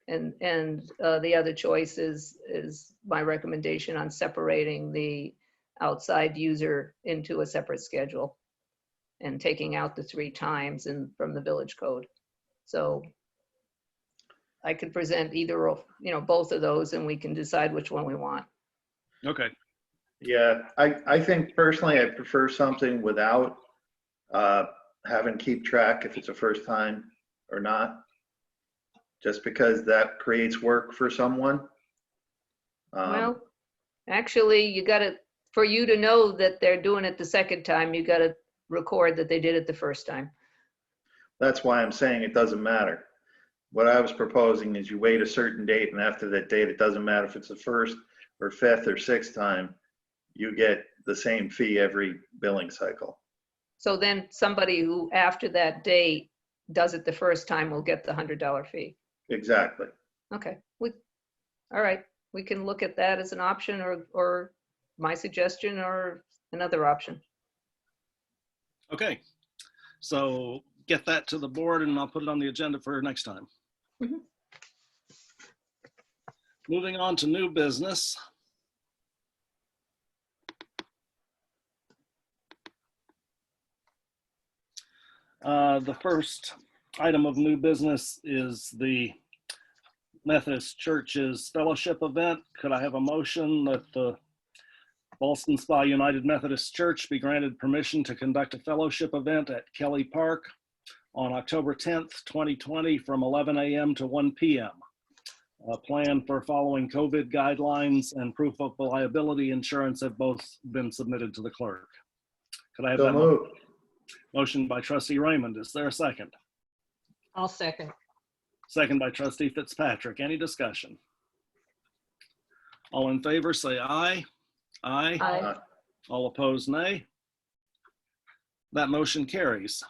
And the other choice is my recommendation on separating the outside user into a separate schedule and taking out the 3 times from the village code. So I could present either of, you know, both of those, and we can decide which one we want. Okay. Yeah, I think personally, I prefer something without having to keep track if it's a first time or not, just because that creates work for someone. Well, actually, you got to, for you to know that they're doing it the second time, you got to record that they did it the first time. That's why I'm saying it doesn't matter. What I was proposing is you wait a certain date, and after that date, it doesn't matter if it's the first or fifth or sixth time, you get the same fee every billing cycle. So then somebody who after that date does it the first time will get the $100 fee. Exactly. Okay, all right, we can look at that as an option, or my suggestion, or another option. Okay. So get that to the board and I'll put it on the agenda for next time. Mhm. Moving on to new business. The first item of new business is the Methodist Church's fellowship event. Could I have a motion that the Ballston Spa United Methodist Church be granted permission to conduct a fellowship event at Kelly Park on October 10th, 2020 from 11 a.m. to 1 p.m. A plan for following COVID guidelines and proof of liability insurance have both been submitted to the clerk. Could I have So that moved. motion by trustee Raymond? Is there a second? I'll second. Second by trustee Fitzpatrick. Any discussion? All in favor, say aye. Aye. Aye. All opposed, nay. That motion carries.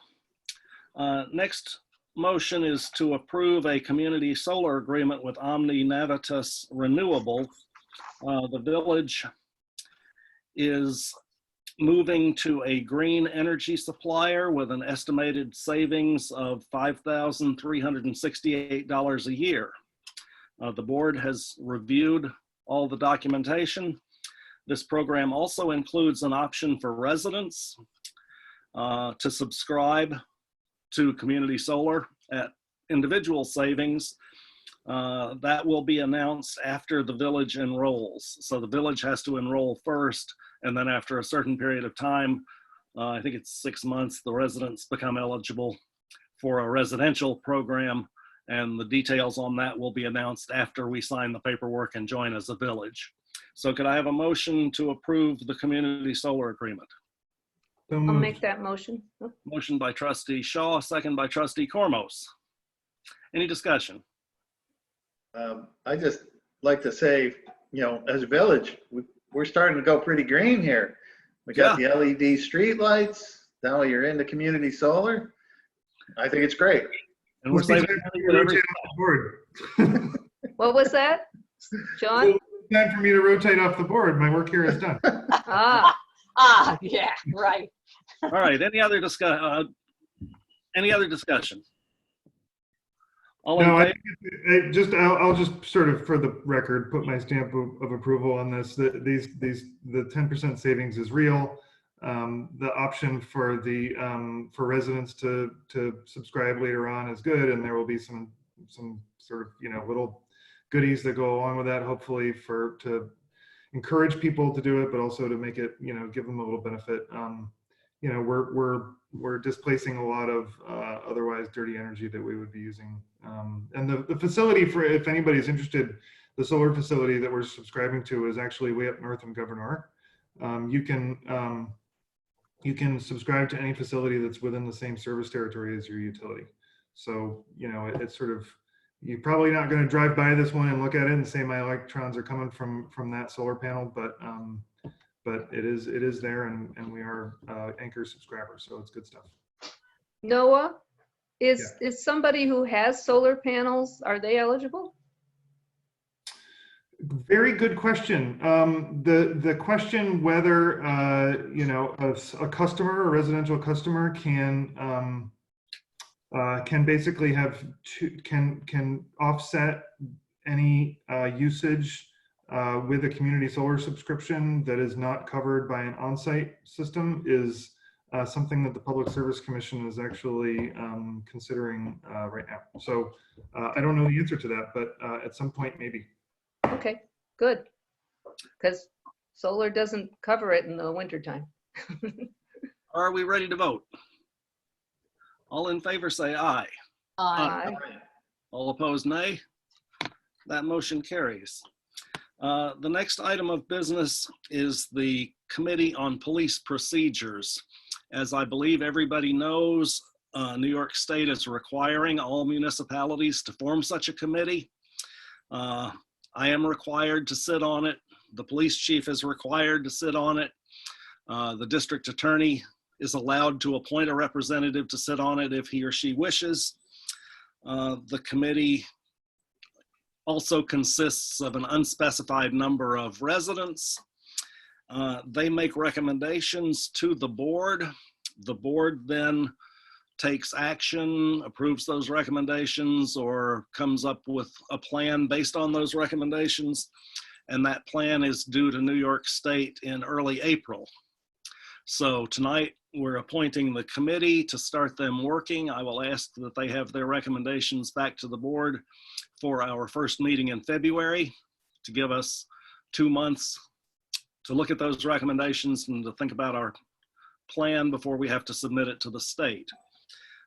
Next motion is to approve a community solar agreement with Omni Navitas Renewable. The village is moving to a green energy supplier with an estimated savings of $5,368 a year. The board has reviewed all the documentation. This program also includes an option for residents to subscribe to community solar at individual savings. That will be announced after the village enrolls. So the village has to enroll first, and then after a certain period of time, I think it's 6 months, the residents become eligible for a residential program, and the details on that will be announced after we sign the paperwork and join as a village. So could I have a motion to approve the community solar agreement? So I'll moved. make that motion. Motion by trustee Shaw, second by trustee Cormos. Any discussion? I just like to say, as a village, we're starting to go pretty green here. We got the LED street lights. Now you're into community solar. I think it's great. And we're saving money with every. What was that, John? It's time for me to rotate off the board. My work here is done. Yeah, right. All right, any other discussion? All in No, favor? I'll just sort of, for the record, put my stamp of approval on this. The 10% savings is real. The option for residents to subscribe later on is good, and there will be some sort of little goodies that go along with that, hopefully to encourage people to do it, but also to make it give them a little benefit. We're displacing a lot of otherwise dirty energy that we would be using. And the facility, for if anybody's interested, the solar facility that we're subscribing to is actually way up north in Governor. You can subscribe to any facility that's within the same service territory as your utility. So, it's sort of, you're probably not going to drive by this one and look at it and say my electrons are coming from that solar panel, but it is there, and we are anchor subscribers, so it's good stuff. Noah, is somebody who has solar panels, are they eligible? Very good question. The question whether a customer, a residential customer, can basically have can offset any usage with a community solar subscription that is not covered by an on-site system is something that the Public Service Commission is actually considering right now. So I don't know the answer to that, but at some point maybe. Okay, good. Because solar doesn't cover it in the wintertime. Are we ready to vote? All in favor say aye. Aye. All opposed, nay. That motion carries. The next item of business is the Committee on Police Procedures. As I believe everybody knows, New York State is requiring all municipalities to form such a committee. I am required to sit on it. The police chief is required to sit on it. The district attorney is allowed to appoint a representative to sit on it if he or she wishes. The committee also consists of an unspecified number of residents. They make recommendations to the board. The board then takes action, approves those recommendations, or comes up with a plan based on those recommendations. And that plan is due to New York State in early April. So tonight we're appointing the committee to start them working. I will ask that they have their recommendations back to the board for our first meeting in February to give us 2 months to look at those recommendations and to think about our plan before we have to submit it to the state.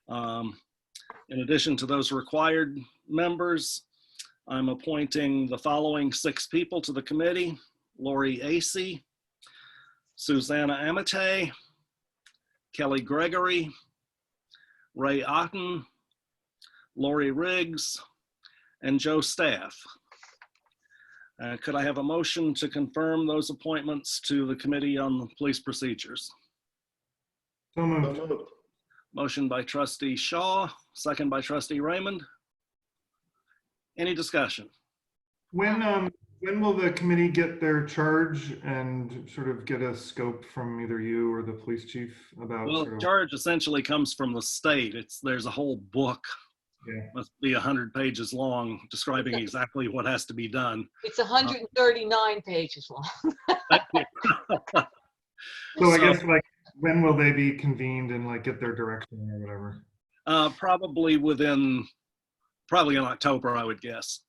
In addition to those required members, I'm appointing the following 6 people to the committee: Lori Acey, Susanna Amate, Kelly Gregory, Ray Otten, Lori Riggs, and Joe Staff. Could I have a motion to confirm those appointments to the Committee on Police Procedures? So moved. Motion by trustee Shaw, second by trustee Raymond. Any discussion? When will the committee get their charge and sort of get a scope from either you or the police chief about? Well, the charge essentially comes from the state. There's a whole book, must be 100 pages long, describing exactly what has to be done. It's 139 pages long. Thank you. So I guess, like, when will they be convened and like get their direction or whatever? Probably within probably in October, I would guess.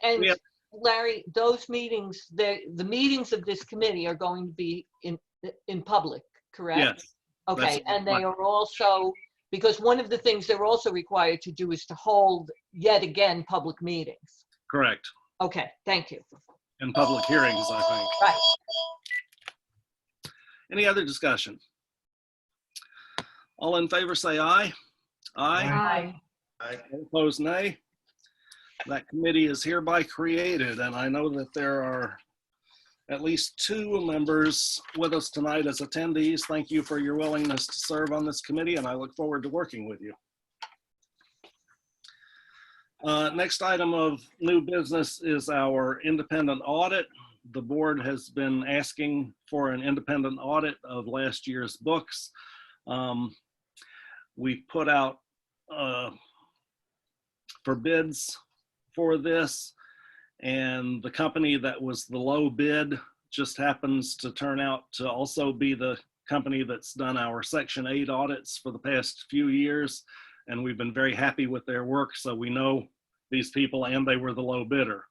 And Yeah. Larry, those meetings, the meetings of this committee are going to be in public, correct? Yes. Okay, that's and they right. are also, because one of the things they're also required to do is to hold, yet again, public meetings. Correct. Okay, thank you. And public hearings, I think. Right. Any other discussion? All in favor say aye. Aye. Aye. All opposed, nay. That committee is hereby created, and I know that there are at least 2 members with us tonight as attendees. Thank you for your willingness to serve on this committee, and I look forward to working with you. Next item of new business is our independent audit. The board has been asking for an independent audit of last year's books. We put out for bids for this, and the company that was the low bid just happens to turn out to also be the company that's done our Section 8 audits for the past few years, and we've been very happy with their work, so we know these people and they were the low bidder.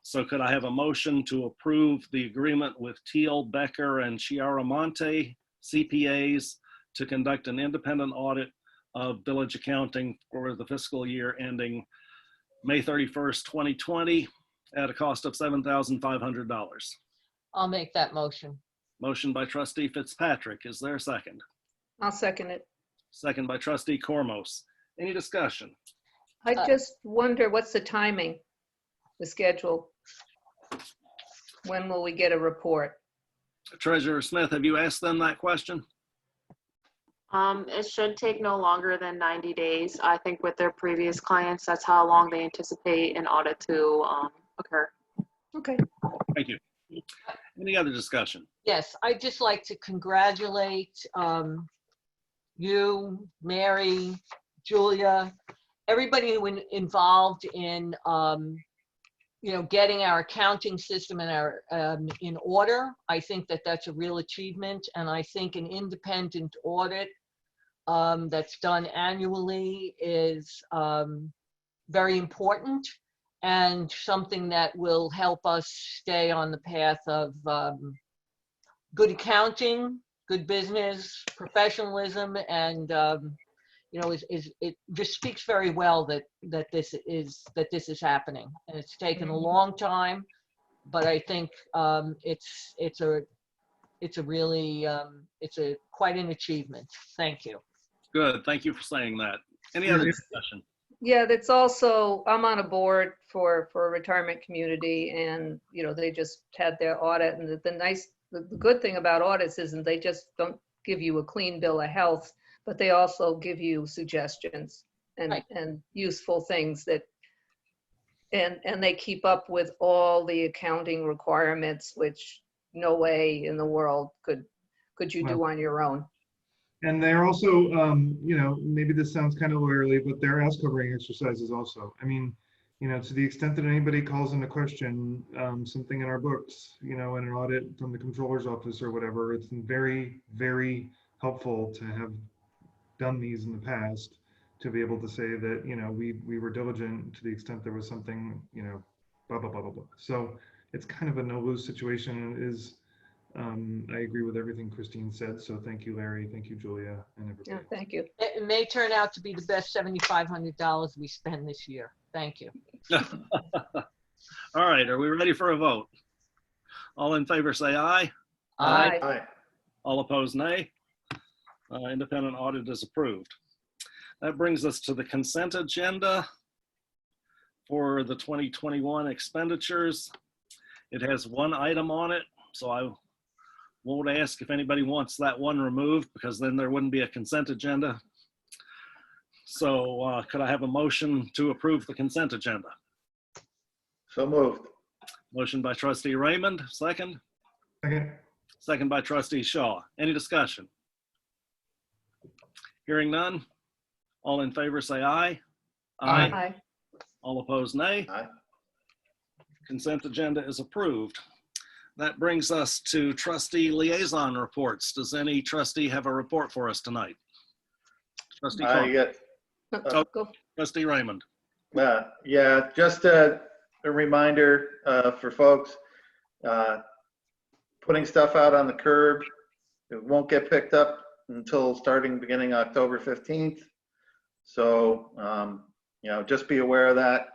So could I have a motion to approve the agreement with Teal, Becker, and Chiaramonte CPAs to conduct an independent audit of village accounting for the fiscal year ending May 31st, 2020 at a cost of $7,500. I'll make that motion. Motion by trustee Fitzpatrick. Is there a second? I'll second it. Second by trustee Cormos. Any discussion? I just wonder, what's the timing, the schedule? When will we get a report? Treasurer Smith, have you asked them that question? It should take no longer than 90 days. I think with their previous clients, that's how long they anticipate an audit to occur. Okay. Thank you. Any other discussion? Yes, I'd just like to congratulate you, Mary, Julia, everybody who involved in getting our accounting system and our in order. I think that that's a real achievement, and I think an independent audit that's done annually is very important and something that will help us stay on the path of good accounting, good business, professionalism, and it just speaks very well that this is happening, and it's taken a long time, but I think it's quite an achievement. Thank you. Good. Thank you for saying that. Any other discussion? Yeah, that's also, I'm on a board for a retirement community, and, they just had their audit, and the good thing about audits isn't they just don't give you a clean bill of health, but they also give you suggestions and, Right. and useful things that, and they keep up with all the accounting requirements, which no way in the world could you do on your own. And they're also, maybe this sounds kind of lawyerly, but they're ass covering exercises also. I mean, to the extent that anybody calls into question something in our books, in an audit from the controller's office or whatever, it's very, very helpful to have done these in the past to be able to say that, we were diligent to the extent there was something, blah, blah, blah, blah, blah. So it's kind of a no-lose situation, and it is, I agree with everything Christine said. So thank you, Larry. Thank you, Julia, and everybody. Yeah, thank you. It may turn out to be the best $7,500 we spend this year. Thank you. All right. Are we ready for a vote? All in favor say aye. Aye. Aye. All opposed, nay. Independent audit is approved. That brings us to the consent agenda for the 2021 expenditures. It has one item on it, so I won't ask if anybody wants that one removed, because then there wouldn't be a consent agenda. So could I have a motion to approve the consent agenda? So moved. Motion by trustee Raymond, second. Second. Second by trustee Shaw. Any discussion? Hearing none. All in favor say aye. Aye. Aye. All opposed, nay. Aye. Consent agenda is approved. That brings us to trustee liaison reports. Does any trustee have a report for us tonight? Trustee I Corr, Go. Trustee Raymond. Yeah, just a reminder for folks, putting stuff out on the curb, it won't get picked up until beginning October 15th. So, just be aware of that,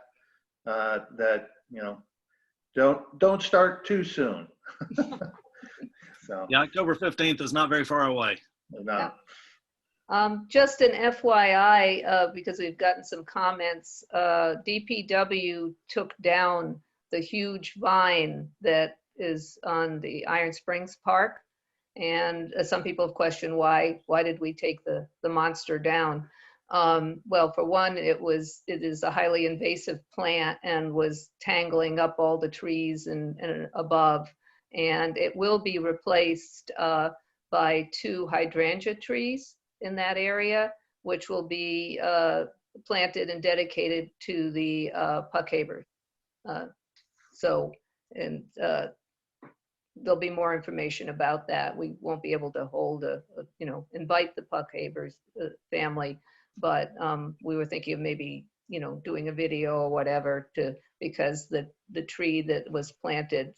don't start too soon. So, Yeah, October 15th is not very far away. no. Just an FYI, because we've gotten some comments, DPW took down the huge vine that is on the Iron Springs Park. And some people have questioned why did we take the monster down? Well, for one, it is a highly invasive plant and was tangling up all the trees and above. And it will be replaced by 2 hydrangea trees in that area, which will be planted and dedicated to the Puckhaber. There'll be more information about that. We won't be able to invite the Puckhabers family, but we were thinking of maybe, doing a video or whatever because the tree that was planted,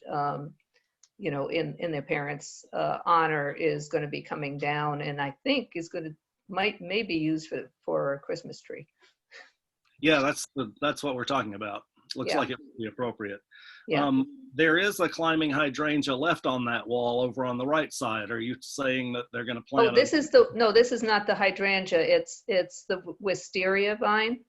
in their parents' honor is going to be coming down, and I think is may be used for a Christmas tree. Yeah, that's what we're talking about. Looks Yeah. like it would be appropriate. Yeah. There is a climbing hydrangea left on that wall over on the right side. Are you saying that they're going to plant? Oh, this is not the hydrangea. It's the wisteria vine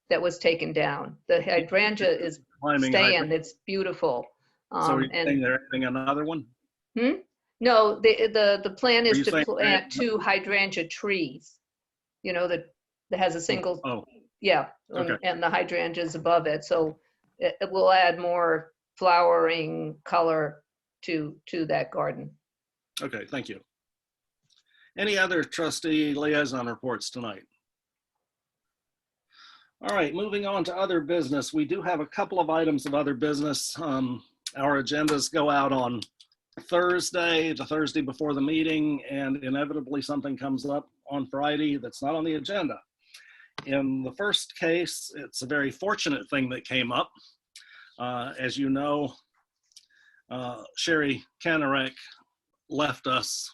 that was taken down. The hydrangea is climbing staying. It's beautiful. So are you saying they're adding another one? No, the plan Are is you to saying plant 2 hydrangea trees. That has a single. Oh, Yeah, okay. and the hydrangeas above it. So it will add more flowering color to that garden. Okay, thank you. Any other trustee liaison reports tonight? All right, moving on to other business. We do have a couple of items of other business. Our agendas go out on Thursday, the Thursday before the meeting, and inevitably something comes up on Friday that's not on the agenda. In the first case, it's a very fortunate thing that came up. As you know, Sherry Kanarek left us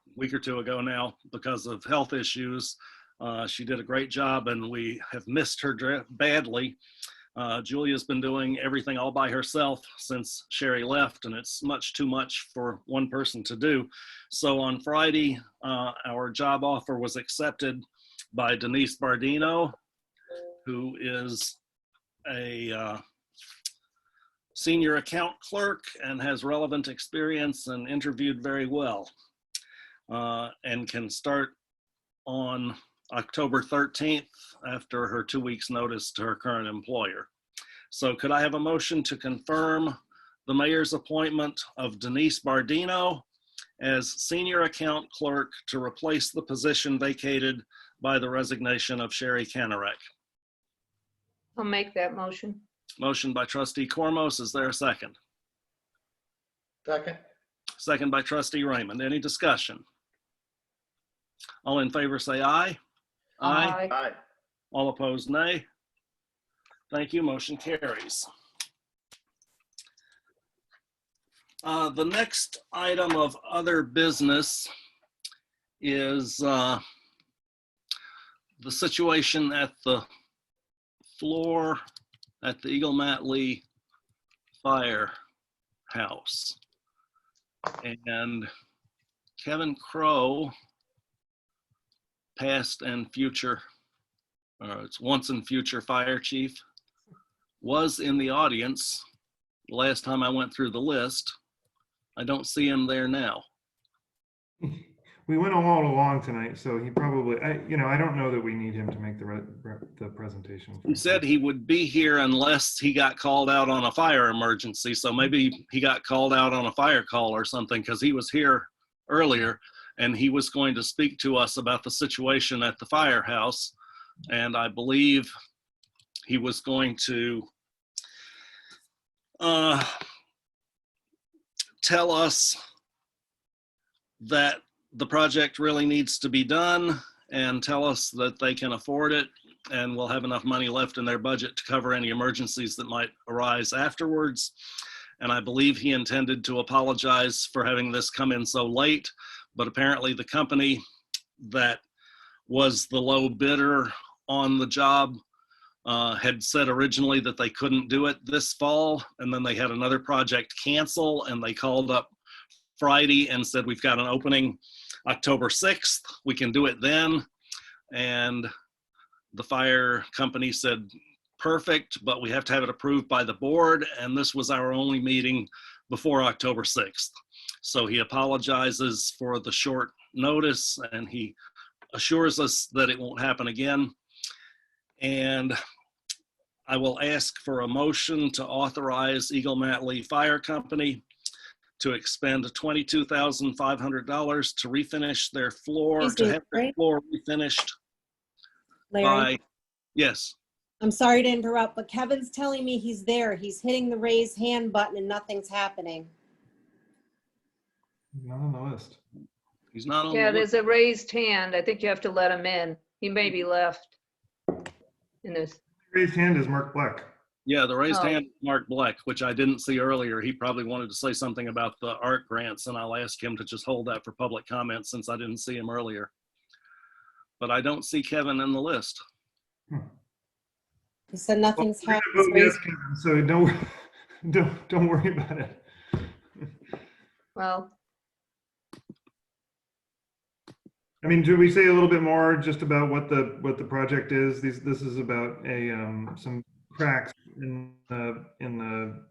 a week or 2 ago now because of health issues. She did a great job and we have missed her badly. Julia's been doing everything all by herself since Sherry left, and it's much too much for one person to do. So on Friday, our job offer was accepted by Denise Bardino, who is a senior account clerk and has relevant experience and interviewed very well, and can start on October 13th after her 2 weeks notice to her current employer. So could I have a motion to confirm the mayor's appointment of Denise Bardino as senior account clerk to replace the position vacated by the resignation of Sherry Kanarek? I'll make that motion. Motion by trustee Cormos. Is there a second? Second. Second by trustee Raymond. Any discussion? All in favor say aye. Aye. Aye. All opposed, nay. Thank you. Motion carries. The next item of other business is the situation at the floor at the Eagle Matley Firehouse. And Kevin Crow, past and future, it's once and future fire chief, was in the audience last time I went through the list. I don't see him there now. We went all along tonight, so he probably, I don't know that we need him to make the presentation. He said he would be here unless he got called out on a fire emergency. So maybe he got called out on a fire call or something, because he was here earlier and he was going to speak to us about the situation at the firehouse. And I believe he was going to tell us that the project really needs to be done and tell us that they can afford it and will have enough money left in their budget to cover any emergencies that might arise afterwards. And I believe he intended to apologize for having this come in so late, but apparently the company that was the low bidder on the job had said originally that they couldn't do it this fall, and then they had another project cancel, and they called up Friday and said, we've got an opening October 6th, we can do it then. And the fire company said, perfect, but we have to have it approved by the board, and this was our only meeting before October 6th. So he apologizes for the short notice, and he assures us that it won't happen again. And I will ask for a motion to authorize Eagle Matley Fire Company to expend $22,500 to refinish their floor, Excuse to me, have their Larry? floor refinished Larry, by, yes. I'm sorry to interrupt, but Kevin's telling me he's there. He's hitting the raise hand button and nothing's happening. Not on the list. He's not on Yeah, the list. there's a raised hand. I think you have to let him in. He may be left. In this, Raised hand is Mark Black. Yeah, the raised Oh. hand, Mark Black, which I didn't see earlier. He probably wanted to say something about the art grants, and I'll ask him to just hold that for public comment since I didn't see him earlier. But I don't see Kevin in the list. He said nothing's Well, happened. we're gonna vote yes, Kevin, so don't worry about it. well, I mean, do we say a little bit more just about what the project is? This is about some cracks in the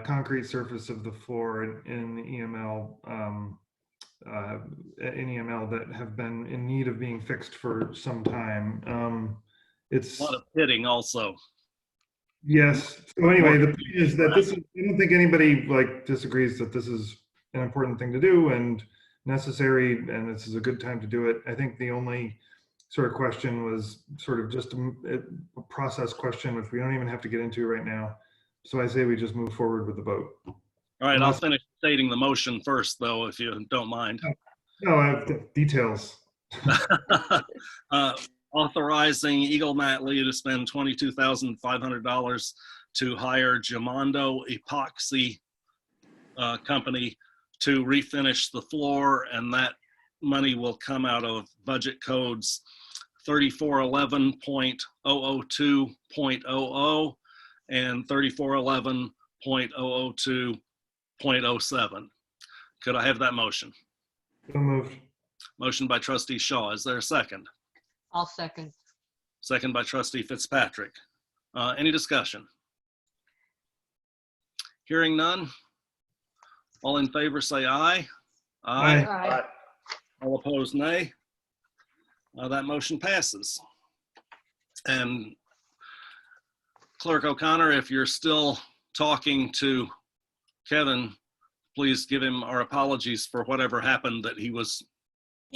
concrete surface of the floor in the EML that have been in need of being fixed for some time. It's A lot of hitting also. yes. So anyway, the point is that this is, I don't think anybody like disagrees that this is an important thing to do and necessary, and this is a good time to do it. I think the only sort of question was sort of just a process question, which we don't even have to get into right now. So I say we just move forward with the vote. All right, Unless- I'll finish stating the motion first, though, if you don't mind. No, I have the details. Authorizing Eagle Matley to spend $22,500 to hire Gimondo Epoxy Company to refinish the floor, and that money will come out of budget codes 3411.002.00 and 3411.002.07. Could I have that motion? So moved. Motion by trustee Shaw. Is there a second? I'll second. Second by trustee Fitzpatrick. Any discussion? Hearing none. All in favor say aye. Aye. aye. All opposed, nay. That motion passes. And Clerk O'Connor, if you're still talking to Kevin, please give him our apologies for whatever happened that He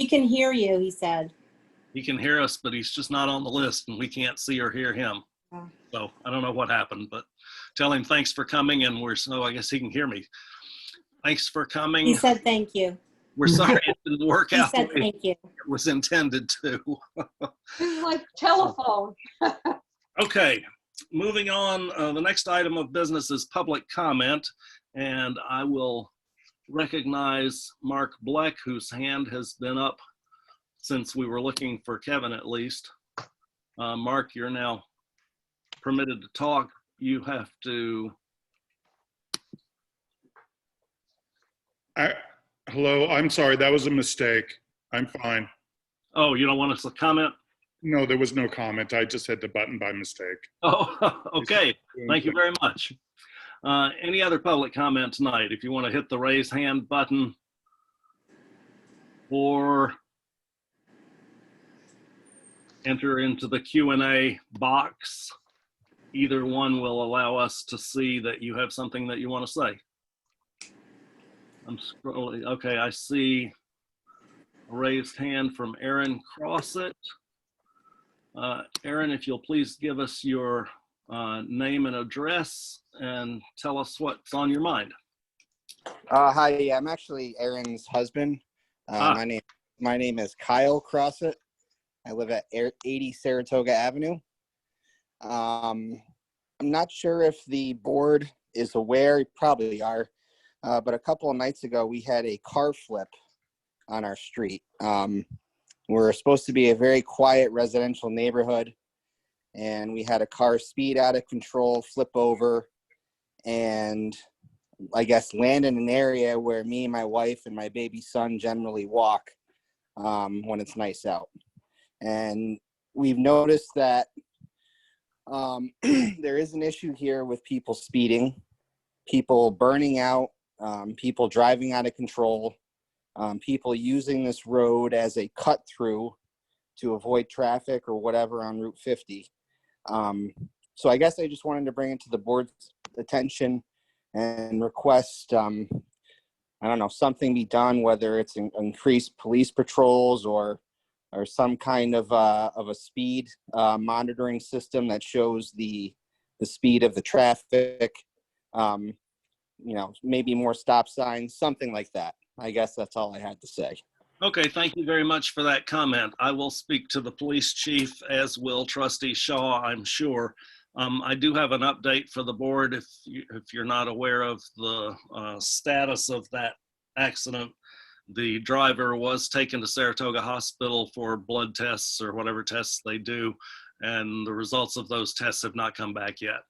can hear you, he said. he can hear us, but he's just not on the list and we can't see or hear him. Oh. So I don't know what happened, but tell him thanks for coming, and I guess he can hear me. Thanks for coming. He said thank you. We're sorry it didn't work He out the said way thank you. it was intended to. It's like telephone. Okay, moving on. The next item of business is public comment, and I will recognize Mark Bleck, whose hand has been up since we were looking for Kevin, at least. Mark, you're now permitted to talk. You have to. Hello, I'm sorry, that was a mistake. I'm fine. Oh, you don't want us to comment? No, there was no comment. I just hit the button by mistake. Oh, okay. Thank you very much. Any other public comment tonight? If you want to hit the raise hand button or enter into the Q&A box, either one will allow us to see that you have something that you want to say. I'm scrolling. Okay, I see a raised hand from Aaron Crossett. Aaron, if you'll please give us your name and address and tell us what's on your mind. Hi, I'm actually Aaron's husband. My My name is Kyle Crossett. I live at 80 Saratoga Avenue. I'm not sure if the board is aware, you probably are, but a couple of nights ago we had a car flip on our street. We're supposed to be a very quiet residential neighborhood, and we had a car speed out of control, flip over, and I guess land in an area where me and my wife and my baby son generally walk when it's nice out. And we've noticed that there is an issue here with people speeding, people burning out, people driving out of control, people using this road as a cut through to avoid traffic or whatever on Route 50. So I guess I just wanted to bring it to the board's attention and request, I don't know, something be done, whether it's increased police patrols or some kind of a speed monitoring system that shows the speed of the traffic, maybe more stop signs, something like that. I guess that's all I had to say. Okay, thank you very much for that comment. I will speak to the police chief, as will Trustee Shaw, I'm sure. I do have an update for the board if you're not aware of the status of that accident. The driver was taken to Saratoga Hospital for blood tests or whatever tests they do, and the results of those tests have not come back yet.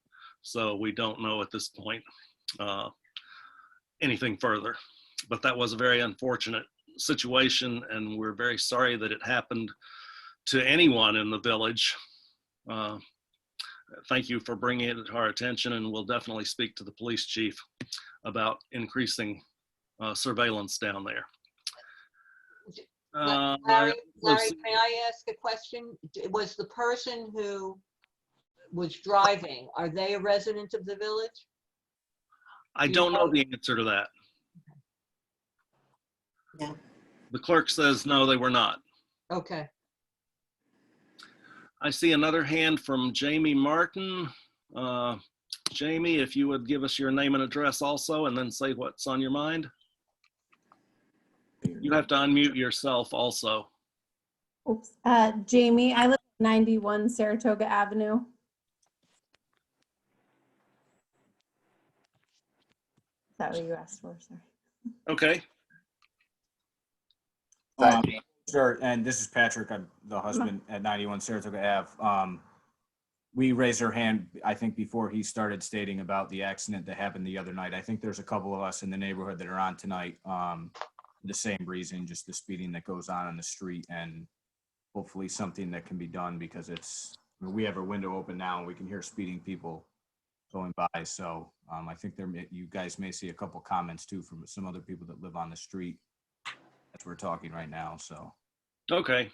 So we don't know at this point anything further. But that was a very unfortunate situation, and we're very sorry that it happened to anyone in the village. Thank you for bringing it to our attention, and we'll definitely speak to the police chief about increasing surveillance down there. Larry, may I ask a question? Was the person who was driving, are they a resident of the village? I don't know the answer to that. Yeah. The clerk says no, they were not. Okay. I see another hand from Jamie Martin. Jamie, if you would give us your name and address also, and then say what's on your mind. You have to unmute yourself also. Oops. Jamie, I live at 91 Saratoga Avenue. Is that what you asked for, sir? Okay. Sure, and this is Patrick, I'm the husband at 91 Saratoga Ave. We raised our hand, I think, before he started stating about the accident that happened the other night. I think there's a couple of us in the neighborhood that are on tonight. The same reason, just the speeding that goes on the street, and hopefully something that can be done, because we have our window open now and we can hear speeding people going by. So I think you guys may see a couple comments too from some other people that live on the street as we're talking right now. So. Okay.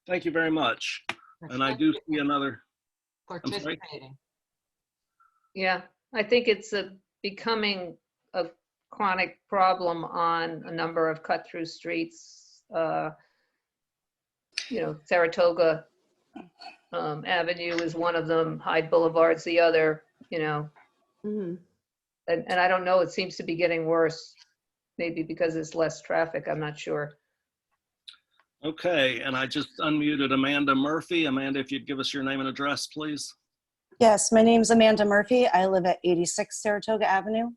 Thank you very much. And I do see another. Participating. Yeah, I think it's becoming a chronic problem on a number of cut-through streets. Saratoga Avenue is one of them, Hyde Boulevard's the other, Mm-hmm. and I don't know, it seems to be getting worse, maybe because it's less traffic, I'm not sure. Okay, and I just unmuted Amanda Murphy. Amanda, if you'd give us your name and address, please. Yes, my name's Amanda Murphy. I live at 86 Saratoga Avenue.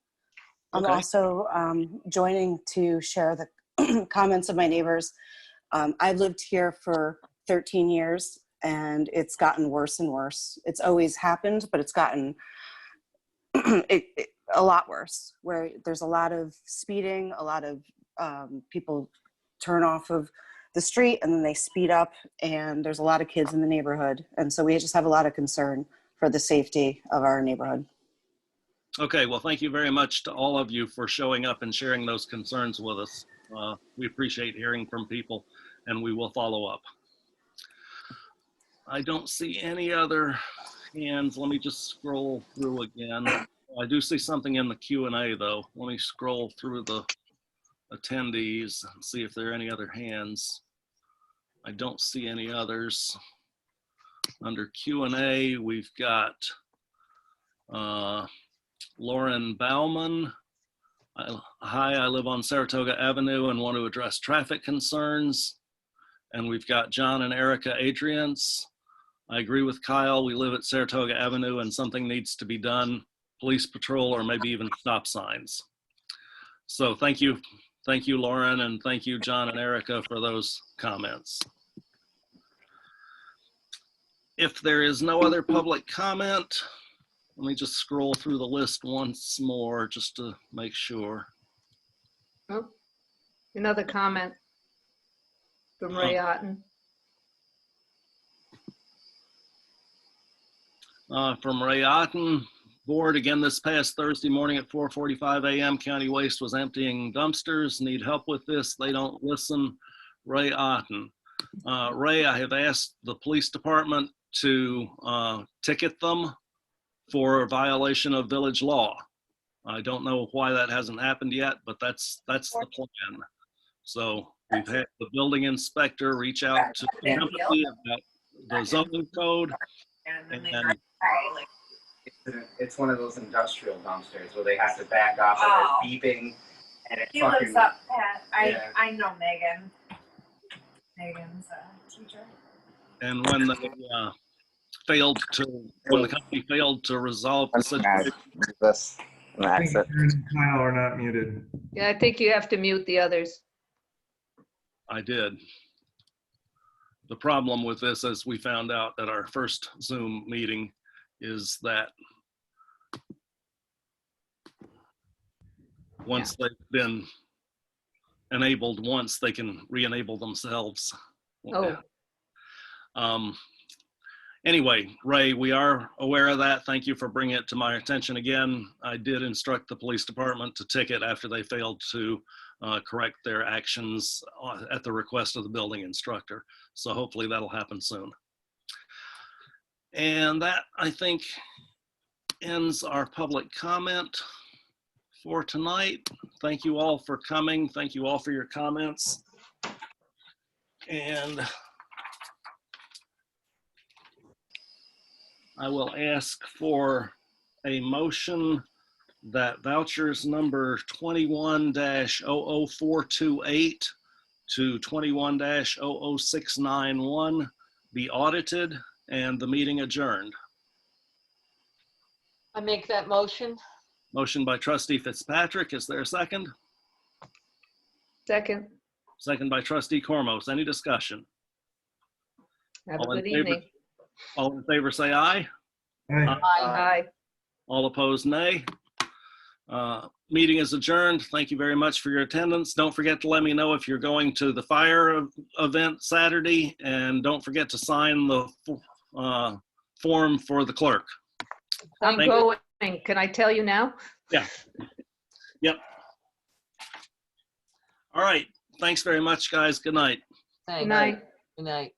I'm Okay. also joining to share the comments of my neighbors. I've lived here for 13 years and it's gotten worse and worse. It's always happened, but it's gotten a lot worse, where there's a lot of speeding, a lot of people turn off of the street and then they speed up, and there's a lot of kids in the neighborhood. And so we just have a lot of concern for the safety of our neighborhood. Okay, well, thank you very much to all of you for showing up and sharing those concerns with us. We appreciate hearing from people, and we will follow up. I don't see any other hands. Let me just scroll through again. I do see something in the Q&A though. Let me scroll through the attendees and see if there are any other hands. I don't see any others. Under Q&A, we've got Lauren Bauman. Hi, I live on Saratoga Avenue and want to address traffic concerns. And we've got John and Erica Adrians. I agree with Kyle. We live at Saratoga Avenue and something needs to be done. Police patrol or maybe even stop signs. So thank you. Thank you, Lauren, and thank you, John and Erica, for those comments. If there is no other public comment, let me just scroll through the list once more just to make sure. Oh, another comment from Ray Otten. From Ray Otten, board again this past Thursday morning at 4:45 a.m. County Waste was emptying dumpsters. Need help with this. They don't listen. Ray Otten. Ray, I have asked the police department to ticket them for violation of village law. I don't know why that hasn't happened yet, but that's the plan. So we've had the building inspector reach out to the company about the zoning code. And It's one of those industrial dumpsters where they have to back off and they're beeping. And it He fucking, lives up at, yeah. I know Megan. Megan's a teacher. and when they when the company failed to resolve the situation, I think Karen and Kyle are not muted. Yeah, I think you have to mute the others. I did. The problem with this, as we found out at our first Zoom meeting, is that once they've been enabled once, they can re-enable themselves. Oh. Anyway, Ray, we are aware of that. Thank you for bringing it to my attention again. I did instruct the police department to ticket after they failed to correct their actions at the request of the building instructor. So hopefully that'll happen soon. And that, I think, ends our public comment for tonight. Thank you all for coming. Thank you all for your comments. And I will ask for a motion that vouchers number 21-00428 to 21-00691 be audited and the meeting adjourned. I make that motion. Motion by trustee Fitzpatrick. Is there a second? Second. Second by trustee Cormos. Any discussion? Have a All in good favor? evening. All in favor say aye. Aye. Aye. All opposed, nay. Meeting is adjourned. Thank you very much for your attendance. Don't forget to let me know if you're going to the fire event Saturday, and don't forget to sign the form for the clerk. I'm going. Can I tell you now? Yeah. Yep. All right. Thanks very much, guys. Good night. Thanks. Good night. Good night.